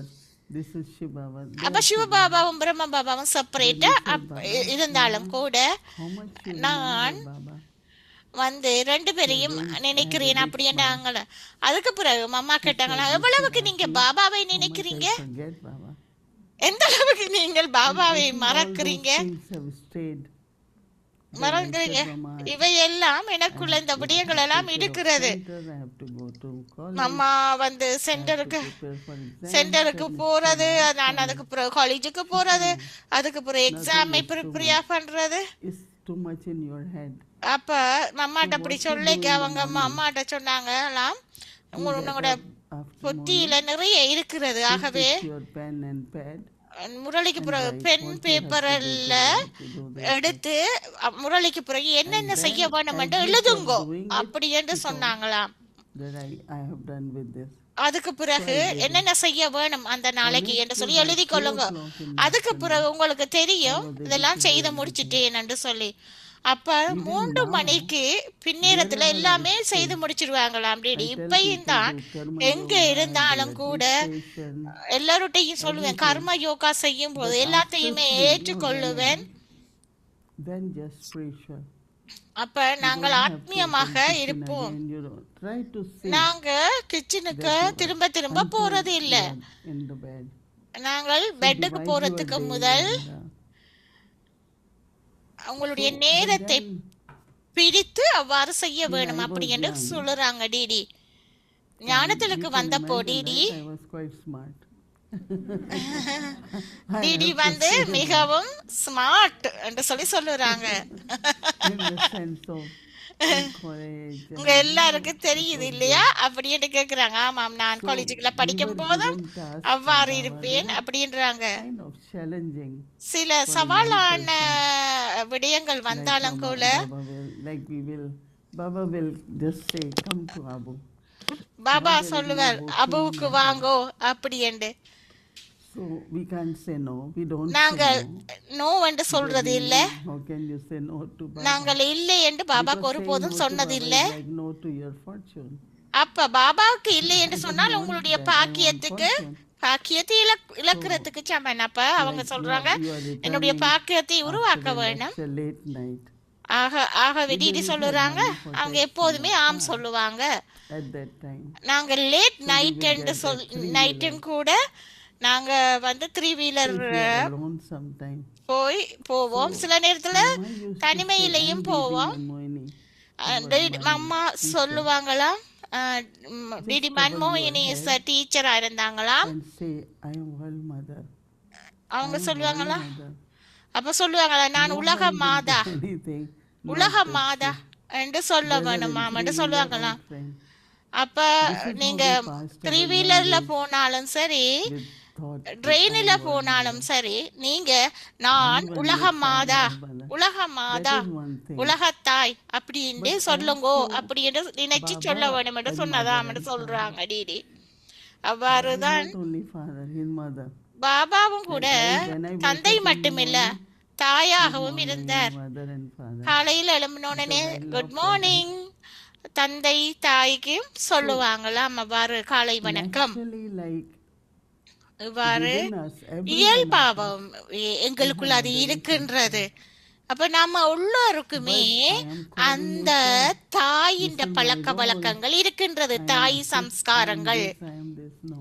this is Shiv Baba. அப்ப சிவபாபாவும் பிரம்ம பாபாவும் செப்பரேட்டா இருந்தாலும் கூட How much you நான் remember Baba? வந்து 2 பேரையும் நினைக்கிறேன் அப்படின்னாங்கள. அதுக்கு பிறகு மம்மா கேட்டாங்களா, எவ்வளவுக்கு நீங்க பாபாவை நினைக்கிறீங்க, Forget Baba. எந்த அளவுக்கு நீங்கள் பாபாவை மறக்கிறீங்க All those things have stayed. மறந்துறீங்க. இவையெல்லாம் எனக்குள்ள இந்த விடயங்கள் எல்லாம் இருக்கிறது. Center, I have to go to college. Mamma வந்து சென்டருக்கு Prepare for exam. சென்டருக்கு போறது, நான் அதுக்கு பிறகு காலேஜுக்கு போறது, அதுக்கு பிறகு எக்ஸாமை ப்ரிப்பேர் பண்றது. It's too much in your head. அப்ப மம்மாட்ட அப்படி சொல்லிக்க அவங்க அம்மாட்ட சொன்னாங்கலாம், உங்களோட புத்தியில நிறைய இருக்கிறது, ஆகவே Take your pen and pad. முரளிக்கு பிறகு பென் பேப்பர்ல எடுத்து முரளிக்கு பிறகு என்னென்ன செய்ய வேணும் என்று எழுதுங்கோ அப்படி என்று சொன்னாங்களாம். That I have done with this. அதுக்கு பிறகு என்னென்ன செய்ய வேணும் அந்த நாளைக்கு என்று சொல்லி எழுதி கொள்ளுங்க. அதுக்கு பிறகு உங்களுக்கு தெரியும் இதெல்லாம் செய்து முடிச்சிட்டேன் என்று சொல்லி. அப்ப 3 மணிக்கு பின்னேரத்துல எல்லாமே செய்து முடிச்சிருவாங்களாம் டிடி. இப்பயும் தான் எங்க இருந்தாலும் கூட எல்லார்ட்டையும் சொல்லுவேன், கர்ம யோகா செய்யும் போது எல்லாத்தையுமே ஏற்றுக்கொள்ளுவேன். Then just spiritual. அப்ப நாங்கள் ஆத்மீயமாக இருப்போம். And you try to see நாங்க கிச்சனுக்கு திரும்ப திரும்ப போறது இல்ல. in the bed. நாங்கள் பெட்டுக்கு போறதுக்கு முதல் அவங்களுடைய நேரத்தை பிரித்து அவ்வாறு செய்ய வேணும் அப்படி என்று சொல்லுறாங்க டிடி. ஞானத்திற்கு வந்தப்போ டிடி I was quite smart. டிடி வந்து மிகவும் ஸ்மார்ட் என்று சொல்லி சொல்லுறாங்க. In the sense of encourage. உங்க எல்லாருக்கும் தெரியுது இல்லையா அப்படி என்று கேக்குறாங்க. ஆமாம், நான் காலேஜுக்குள்ள படிக்கும் போதும் அவ்வாறு இருப்பேன் அப்படின்றாங்க. Kind of challenging. சில சவாலான விடயங்கள் வந்தாலும் கூட Baba will just say, come to Abu. Baba சொல்லுவார், அபுவுக்கு வாங்கோ அப்படி என்று. So we can't say no. We don't நாங்கள் say no. நோ என்று சொல்றது இல்ல. How can you say no to Baba? நாங்கள் இல்லை என்று பாபாக்கு Because ஒருபோதும் saying no to சொன்னது Baba இல்ல. is like no to your fortune. அப்ப பாபாவுக்கு இல்லை என்று சொன்னால் உங்களுடைய பாக்கியத்துக்கு பாக்கியத்தை இழக்கிறதுக்கு சமன். அப்ப அவங்க சொல்றாங்க, என்னுடைய பாக்கியத்தை உருவாக்க வேணும். It's a late night. ஆகவே டிடி சொல்லுறாங்க, அவங்க எப்போதுமே ஆம் சொல்லுவாங்க. At that time. நாங்கள் லேட் நைட் என்று நைட்டும் கூட நாங்க வந்து three wheeler If you are alone sometime. போவோம், சில நேரத்துல Mama used to say, தனிமையிலையும் and போவோம். Didi and Moini. அம்மா சொல்லுவாங்களாம், டிடி மன்மோகினி டீச்சரா இருந்தாங்களாம். And say, I am world mother. அவங்க சொல்லுவாங்களா, Mother. அப்ப சொல்லுவாங்களா, நான் உலக மாதா, Anything. உலக மாதா என்று சொல்ல வேணுமாம் என்று சொல்லுவாங்களாம். Friend. அப்ப நீங்க த்ரீ வீலர்ல போனாலும் சரி, With thought. ட்ரெயினில் போனாலும் சரி, நீங்க நான் உலக மாதா, உலக மாதா, That is one thing. உலகத்தாய் அப்படின்னு சொல்லுங்கோ அப்படின்னு நினைச்சு சொல்ல வேணும் என்று சொன்னதாம் என்று சொல்றாங்க DD. அவ்வாறுதான் Not only father, his mother. பாபாவும் கூட தந்தை மட்டுமில்ல தாயாகவும் இருந்தார். Mother and father. காலையில் எழும்பினோடனே குட் மார்னிங் தந்தை தாய்க்கு சொல்லுவாங்களாம் அவ்வாறு காலை வணக்கம். Actually, like இவ்வாறு within us, everyone இயல்பாவும் எங்களுக்குள்ள அது இருக்கின்றது. அப்ப நாம உள்ளோருக்குமே அந்த தாயின் பழக்க வழக்கங்கள் இருக்கின்றது, தாய் சம்ஸ்காரங்கள். I am this, no.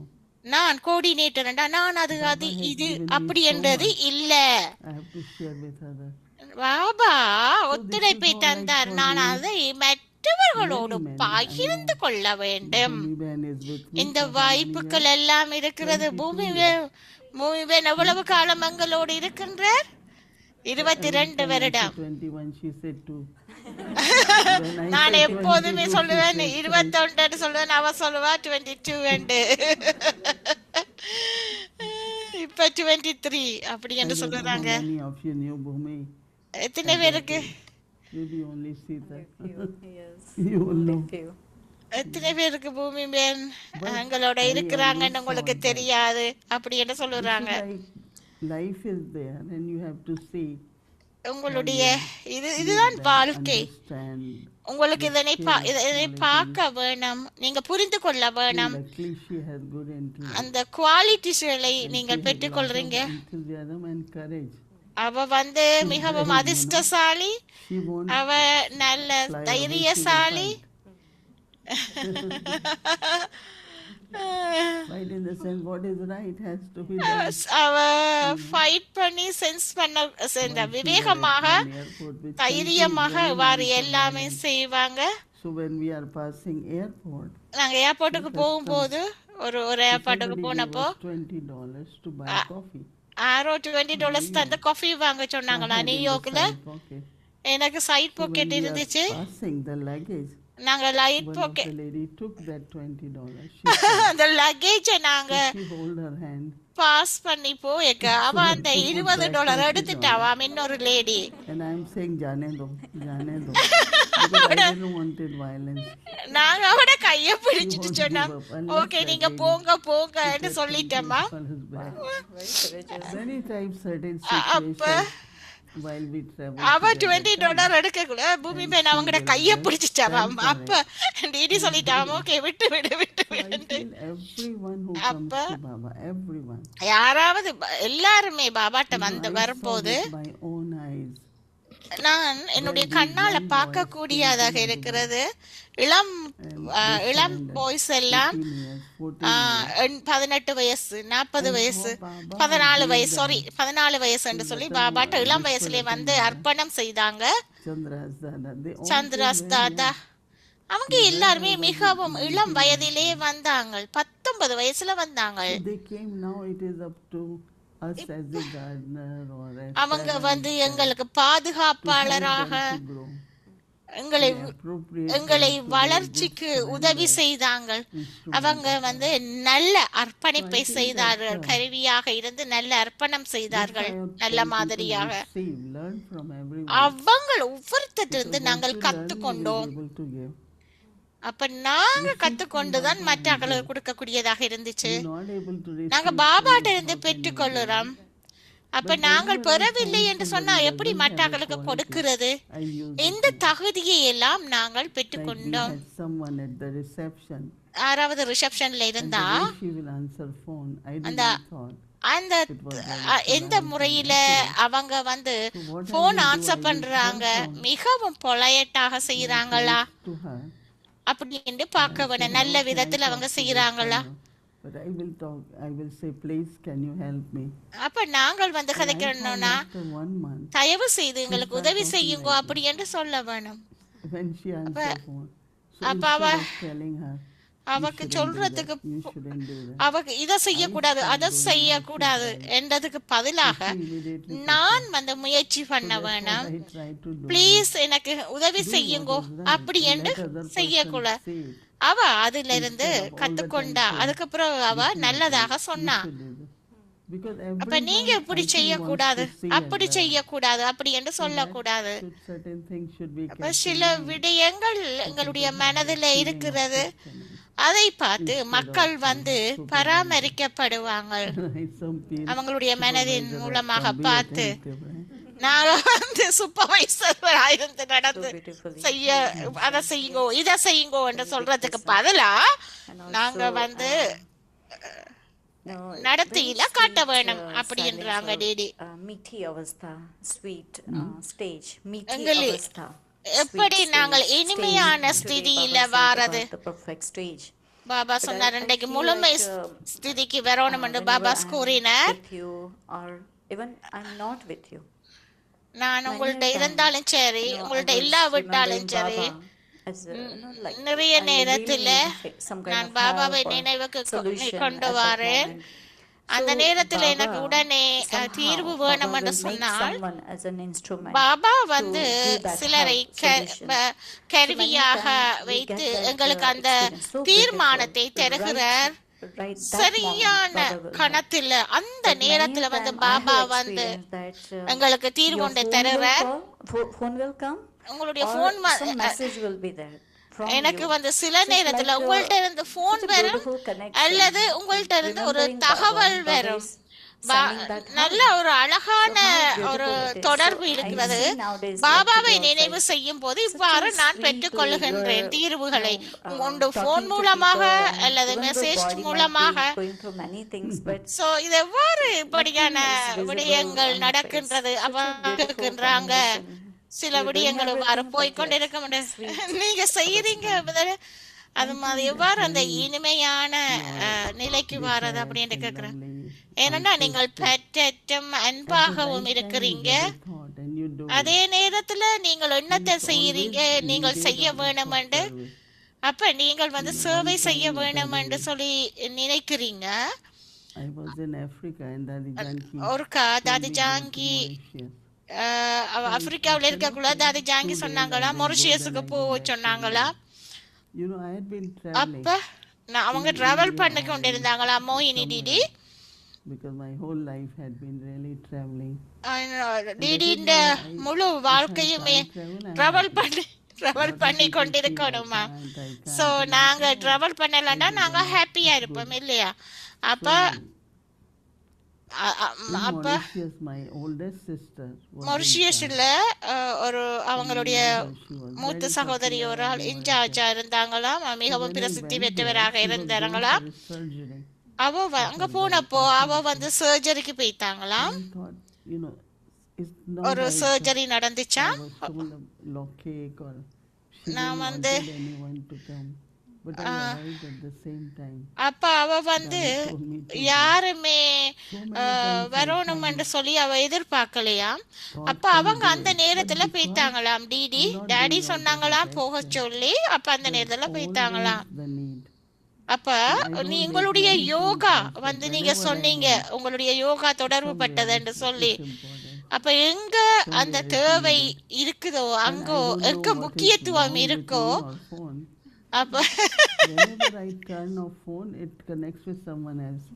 நான் கோஆர்டினேட்டர்டா, நான் அது அது இது அப்படி என்றது இல்ல. I have to share with others. Baba ஒத்துழைப்பை தந்தார், நான் அதை மற்றவர்களோடு பகிர்ந்து கொள்ள வேண்டும். Bhumiben is with me. இந்த வாய்ப்புகள் எல்லாம் இருக்கிறது. பூமிபேன் எவ்வளவு காலம் எங்களோடு இருக்கின்றார்? 22 வருடம். 21, she said too. நான் எப்போதுமே சொல்லுவேன் 21 சொல்லுவேன், அவ சொல்லுவா 22 என்று. இப்ப 23 அப்படி என்று சொல்லுறாங்க. How many of you knew Bhumi? எத்தனை பேருக்கு Maybe only Sita. Yes. You will know. Few. எத்தனை பேருக்கு பூமி மேன் எங்களோட இருக்கிறாங்கன்னு உங்களுக்கு தெரியாது அப்படி என்று சொல்லுறாங்க. Like life is there and you have to see, உங்களுடைய இதுதான் வாழ்க்கை. understand. உங்களுக்கு இதனை பார்க்க வேணும், நீங்க புரிந்து கொள்ள வேணும். Luckily she has good enthusiasm. அந்த குவாலிட்டிஸ்களை நீங்கள் பெற்றுக்கொள்றீங்க. Enthusiasm and courage. அவ வந்து மிகவும் அதிர்ஷ்டசாலி, She won't அவ நல்ல fly away, தைரியசாலி. she will fight. Fight in the sense what is right has to be done. அவ ஃபைட் பண்ணி சென்ஸ் பண்ண இந்த விவேகமாக Airport with தைரியமாக இவ்வாறு எல்லாமே செய்வாங்க. So when we are passing airport, நாங்க ஏர்போர்ட்டுக்கு போகும்போது ஒரு ஏர்போர்ட்டுக்கு போனப்போ $20 to buy coffee. ஆரோ $20 தந்து காஃபி வாங்க சொன்னாங்களா நியூயார்க்ல. Okay. எனக்கு side So when pocket we are இருந்துச்சு, passing the luggage, நாங்க light one of pocket the lady took that $20. அந்த லக்கேஜ நாங்க She hold her hand pass பண்ணி போயக்க அவ அந்த $20 எடுத்துட்டாவாம் இன்னொரு lady. and I am saying jane do because I didn't wanted violence. நாங்க அவட கைய பிடிச்சிட்டு சொன்னோம், ஓகே நீங்க போங்க போங்கன்னு சொல்லிட்டோமா. On his back. Very courageous. Many times certain அப்ப situations while we travel அவ $20 எடுக்கக்குள்ள பூமி பேன் அவங்கட கைய பிடிச்சிட்டாவாம். அப்ப டிடி சொல்லிட்டாம், ஓகே விட்டு விடு விட்டு I விடு. feel everyone who comes to Baba, everyone. யாராவது எல்லாருமே பாபாட்ட வந்து I saw வரும்போது with my own eyes. நான் என்னுடைய கண்ணால பார்க்க கூடியதாக இருக்கிறது. இளம் பாய்ஸ் எல்லாம் 18 years, 14 18 வயசு 40 வயசு 14 வயசு 14 வயசு என்று சொல்லி பாபாட்ட இளம் வயசுல வந்து அர்ப்பணம் செய்தாங்க. Chandras Dada, they all Chandra's தாதா அவங்க எல்லாருமே மிகவும் இளம் வயதிலே வந்தாங்க, 19 வயசுல வந்தாங்க. they came. Now it is up to us as a gardener or as அவங்க வந்து எங்களுக்கு பாதுகாப்பாளராக to grow. எங்களை Appropriate எங்களை வளர்ச்சிக்கு உதவி செய்தாங்க. அவங்க வந்து நல்ல அர்ப்பணிப்பை செய்தார்கள், கருவியாக இருந்து நல்ல அர்ப்பணம் செய்தார்கள், நல்ல மாதிரியாக. receive, learn from everyone. அவங்க ஒவ்வொருத்தரிருந்து நாங்கள் கத்துக்கொண்டோம். Able to give. அப்ப நாங்க கத்துக்கொண்டுதான் மற்றவர்களுக்கு கொடுக்கக்கூடியதாக இருந்துச்சு. Not able to receive. நாங்க பாபாட்ட இருந்து பெற்றுக்கொள்ளுறோம். அப்ப நாங்கள் பெறவில்லை என்று சொன்னா எப்படி மற்றவர்களுக்கு கொடுக்கிறது? I use இந்த தகுதியை எல்லாம் நாங்கள் பெற்றுக்கொண்டோம். had someone at the reception. யாராவது ரிசப்ஷன்ல இருந்தா The way she will answer phone. I didn't thought. அந்த எந்த முறையில அவங்க வந்து போன் ஆன்சர் பண்றாங்க, மிகவும் பொலையட்டாக செய்யறாங்களா To her. அப்படின்னு பார்க்க வேணும். நல்ல விதத்துல அவங்க செய்யறாங்களா? But I will talk, I will say, please, can you help me? அப்ப நாங்கள் வந்து And I found கதைக்கணும்னா after 1 month, தயவு செய்து எங்களுக்கு உதவி செய்யுங்க அப்படி என்று சொல்ல வேணும். when she answered phone, so அப்ப அவ instead of telling her, அவக்கு சொல்றதுக்கு you shouldn't do that, அவக்கு இதை செய்யக்கூடாது அதை செய்யக்கூடாது என்றதுக்கு பதிலாக immediately நான் வந்து முயற்சி பண்ண வேணாம், I tried to do please எனக்கு உதவி செய்யுங்கோ அப்படி என்று செய்யக்கூடாது. say it. அவ அதுல இருந்து கத்துக்கொண்டா. அதுக்கப்புறம் அவ நல்லதாக சொன்னா. Because அப்ப நீங்க everyone, இப்படி I think, செய்யக்கூடாது wants to see அப்படி as well. செய்யக்கூடாது அப்படி என்று சொல்லக்கூடாது. Certain things should be அப்ப kept சில விடயங்கள் எங்களுடைய மனதில் இருக்கிறது, அதை பார்த்து மக்கள் வந்து பராமரிக்கப்படுவாங்க. some people அவங்களுடைய மனதின் மூலமாக be பார்த்து attentive, right? நாங்க வந்து சூப்பர்வைசர் இருந்து நடந்து beautifully. செய்ய அதை செய்யுங்கோ இதை செய்யுங்கோ என்று சொல்றதுக்கு பதிலா நாங்க வந்து No, நடத்தியில very காட்ட sweet, வேணும் அப்படின்றாங்க silence or, டிடி. meaty avastha, sweet stage, meaty எங்களி- avastha. எப்படி sweet நாங்கள் stage. இனிமையான Today ஸ்திதியில Baba said வாரது. about the perfect stage. Baba But சொன்னார் I இன்றைக்கு feel முழுமை like, ஸ்திதிக்கு வரணும் என்று whenever பாபா I'm கூறினார். with you or even I'm not with you. நான் உங்கள்ட்ட Many a இருந்தாலும் சரி time, உங்கள்ட்ட I was இல்லாவிட்டாலும் remembering சரி Baba as a, like நிறைய I நேரத்துல really need some kind நான் of பாபாவை help or நினைவுக்கு solution கொண்டு at that வரேன். moment. அந்த So நேரத்துல Baba எனக்கு உடனே somehow, தீர்வு Baba வேணும் என்று will make சொன்னால் someone as an instrument Baba to வந்து give that சிலரை help, solution. கருவியாக So many times we வைத்து get that, எங்களுக்கு அந்த experience. So தீர்மானத்தை beautiful. தருகிறார். Right that சரியான moment, Baba will கணத்துல அந்த But many நேரத்துல a வந்து time I பாபா have வந்து experienced that, எங்களுக்கு தீர்வு your கொண்டு phone will தருகிறார். call, phone will come, உங்களுடைய or phone some message will be there from எனக்கு you. வந்து சில So it's நேரத்துல like a- உங்கள்ட்ட இருந்து போன் such a வரும் beautiful connection. அல்லது உங்கள்ட்ட இருந்து ஒரு Remembering தகவல் Baba, வரும். Baba is sending that நல்ல help. ஒரு அழகான So how beautiful ஒரு it is. தொடர்பு So I இருக்கிறது. see nowadays பாபாவை like today நினைவு also, செய்யும் போது such a இவ்வாறு நான் sweet பெற்றுக் கொள்ளுகின்றேன் way தீர்வுகளை where, உண்டு talking போன் to மூலமாக people and அல்லது even though message body might மூலமாக. be going through many things, but so இது எவ்வாறு இப்படியான nothing is visible விடயங்கள் on your நடக்கின்றது face. Such a beautiful அவர்கின்றாங்க. combination. சில You're doing விடயங்கள் இவ்வாறு everything, but போய்கொண்டிருக்க yet முடியாது. sweet நீங்க செய்யறீங்க அது மாதிரி எவ்வாறு அந்த இனிமையான நிலைக்கு வாரது அப்படின்னு கேக்குறேன். ஏன்னா நீங்கள் பெற்றும் அன்பாகவும் இருக்கிறீங்க, thought and you do அதே நேரத்துல நீங்கள் என்னத்தை செய்யறீங்க நீங்கள் செய்ய வேணும் என்று. அப்ப நீங்கள் வந்து சேவை செய்ய வேணும் என்று சொல்லி நினைக்கிறீங்க. I was in Africa and Dadi Janki ஒருக்கா தாதி ஜாங்கி ஆப்பிரிக்காவில் இருக்கக்குள்ள தாதி ஜாங்கி சொன்னாங்களா மொரிஷியஸுக்கு போக சொன்னாங்களா. you know I had been traveling அப்ப நான் அவங்க டிராவல் பண்ணி கொண்டிருந்தாங்களா Mohini Didi. because my whole life had been really traveling. டிடின்ற முழு வாழ்க்கையுமே டிராவல் பண்ணி கொண்டிருக்கணுமா. ஸோ நாங்க டிராவல் பண்ணலன்னா நாங்க ஹாப்பியா இருப்போம் இல்லையா. அப்ப அப்ப Mauritius, my oldest sister was மொரிஷியஸ்ல ஒரு அவங்களுடைய மூத்த சகோதரி ஒரு ஆள் இன்சார்ஜா இருந்தாங்களாம், மிகவும் பிரசித்தி பெற்றவராக இருந்தாங்களாம். surgery. அவ அங்க போனப்போ அவ வந்து சர்ஜரிக்கு போயிட்டாங்களாம். I thought, you know, it's not ஒரு right சர்ஜரி நடந்துச்சா. I was told a lockcake or she நான் didn't வந்து wanted anyone to come. But I arrived at the same time. அப்ப அவ வந்து யாருமே வரணும் என்று சொல்லி அவ எதிர்பார்க்கலையா. அப்ப அவங்க அந்த நேரத்துல போயிட்டாங்களாம். டிடி டாடி சொன்னாங்களாம் போக சொல்லி. அப்ப அந்த நேரத்துல போயிட்டாங்களாம். The need. அப்ப உங்களுடைய யோகா வந்து நீங்க சொன்னீங்க உங்களுடைய யோகா தொடர்பு பட்டது என்று சொல்லி. அப்ப எங்க அந்த தேவை இருக்குதோ அங்கோ எங்க முக்கியத்துவம் இருக்கோ அப்ப Whenever I turn off phone, it connects with someone else.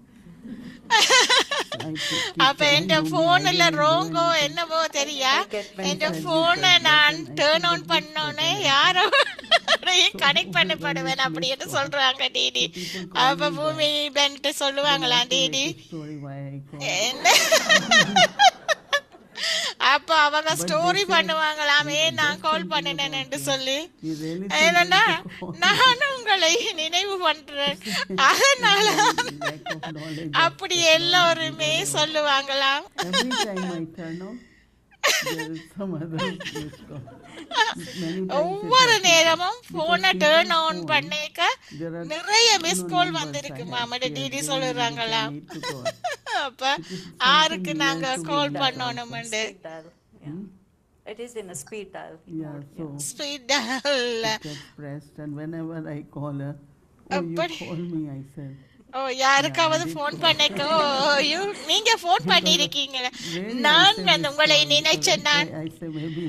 அப்ப என் போன்ல ரோங்கோ என்னவோ தெரியா. என் போனை நான் டேர்ன் ஆன் பண்ணோன்னே யாரோ கனெக்ட் பண்ணப்படுவேன் அப்படின்னு சொல்றாங்க டிடி. அப்ப பூமி பென்ட்டு சொல்லுவாங்களா DD Story why I call. என்ன அப்ப அவங்க ஸ்டோரி பண்ணுவாங்களாமே நான் கால் பண்ணினேன்னு சொல்லி. You really ஏன்னா நானும் உங்களை நினைவு பண்றேன் அதனால lack of knowledge. அப்படி எல்லாருமே சொல்லுவாங்களாம். Every time I turn off, there is some other missed call. Many times it ஒவ்வொரு happens. நேரமும் போனை Because turn people's on phone, பண்ணிக்க there are நிறைய மிஸ் கால் numbers வந்திருக்கு I have மாமட shared டிடி given me சொல்லுறாங்களா which I need to call. அப்ப It is ஆருக்கு something நாங்க near to call midnight பண்ணணும்ண்டு Speed dial. Yeah. It is in a speed dial. Yeah, so speed it gets pressed, and whenever I call her, oh, you But- call me, I said. ஓ யாருக்காவது phone பண்ணிக்கோ நீங்க phone பண்ணிருக்கீங்களா நான் வந்து உங்களை நினைச்சேன் நான் I say maybe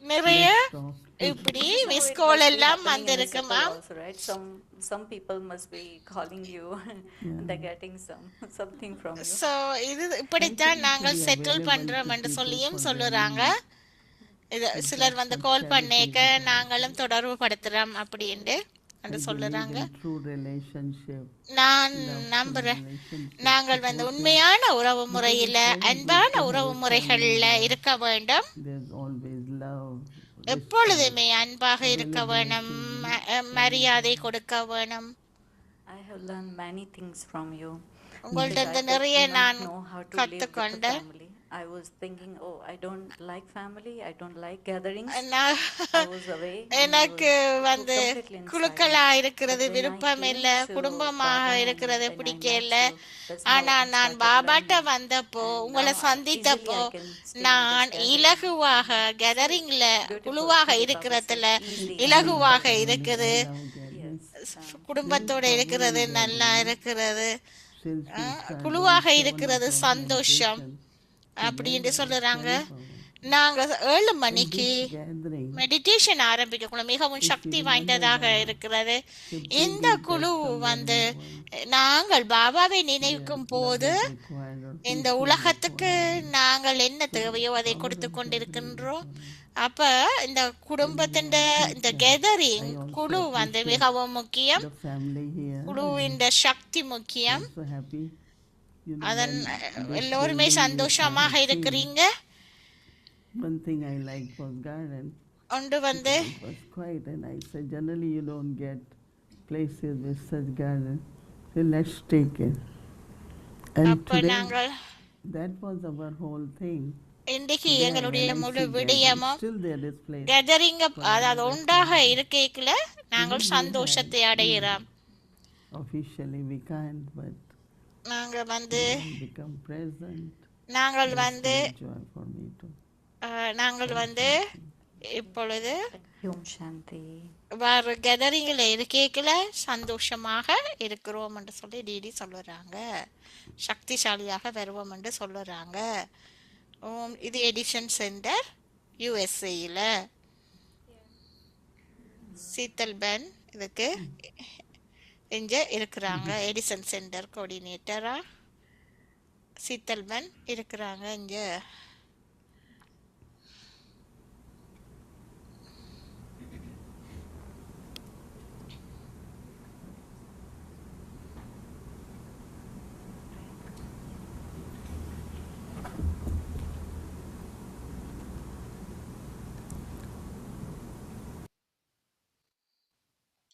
நிறைய let's talk. இப்படி So miss it call must be எல்லாம் happening in a வந்திருக்குமா circle also, right? Some people must be calling you and they're getting something from you. So இது இப்படித்தான் நாங்கள் செட்டில் பண்றோம் என்று சொல்லியும் சொல்லுறாங்க இது சிலர் வந்து கால் பண்ணிக்க நாங்களும் தொடர்பு படுத்துறோம் அப்படின்னு I என்று believe சொல்லுறாங்க in true relationship. நான் நம்புறேன் நாங்கள் வந்து உண்மையான உறவு முறையில அன்பான உறவு முறைகள்ல இருக்க வேண்டும் There's always love. எப்பொழுதுமே அன்பாக இருக்க வேணும் மரியாதை கொடுக்க வேணும் I have learned many things from you. உங்கள்ட்ட Because இருந்து I நிறைய did not நான் know how to live with the கத்துக்கொண்டேன் family. I was thinking, oh, I don't like family. I don't like gatherings. நான் I was away. and I எனக்கு was வந்து completely in குழுக்களா silence. இருக்கிறது But when I விருப்பம் came இல்ல to குடும்பமாக Baba and இருக்கிறது when I பிடிக்கல met you, that's how ஆனா I நான் started பாபாட்ட learning. வந்தப்போ And உங்களை now சந்தித்தப்போ easily I can stay in நான் this gathering. இலகுவாக கெதரிங்ல Beautiful. குழுவாக Baba இருக்கிறதுல says easy. இலகுவாக இருக்குது Love gatherings. குடும்பத்தோட இருக்கிறது நல்லா இருக்கிறது Since we started குழுவாக 7 இருக்கிறது o'clock சந்தோஷம் meditation, அப்படின்னு சொல்லுறாங்க நாங்க 7 மணிக்கு gathering, மெடிடேஷன் ஆரம்பிக்கக்குள்ள மிகவும் சக்தி வாய்ந்ததாக இருக்கிறது இந்த குழு வந்து நாங்கள் பாபாவை நினைக்கும் போது required or இந்த உலகத்துக்கு நாங்கள் என்ன தேவையோ அதை கொடுத்து கொண்டிருக்கின்றோம் அப்ப இந்த குடும்பத்தின் இந்த கெதரிங் குழு வந்து மிகவும் முக்கியம் the family here. குழுவின் சக்தி முக்கியம் So happy. You know, அதன் when this எல்லோருமே building சந்தோஷமாக was இருக்கிறீங்க one thing I liked was garden. ஒன்று வந்து It was quiet, and I said, generally you don't get places with such garden. So let's take it. And அப்ப today, நாங்கள் that was our whole thing. இன்றைக்கு Today, எங்களுடைய when I முழு see விடயமும் still there is place. Gathering அதாவது ஒன்றாக இருக்கைக்குள்ள நாங்கள் சந்தோஷத்தை அடைகிறோம் Officially we can't, but நாங்க வந்து we become present. நாங்கள் வந்து Joy for me too. நாங்கள் வந்து இப்பொழுது Om Shanti. வேறு கெதரிங்கில் இருக்கைக்குள்ள சந்தோஷமாக இருக்கிறோம் என்று சொல்லி டிடி சொல்லுறாங்க சக்திசாலியாக வருவோம் என்று சொல்லுறாங்க இது எடிஷன் சென்டர் யூஎஸ்ஏயில் சீத்தல்பன் இதுக்கு இங்கே இருக்கிறாங்க எடிசன் சென்டர் கோஆர்டினேட்டராக சீத்தல்பன் இருக்கிறாங்க இங்கே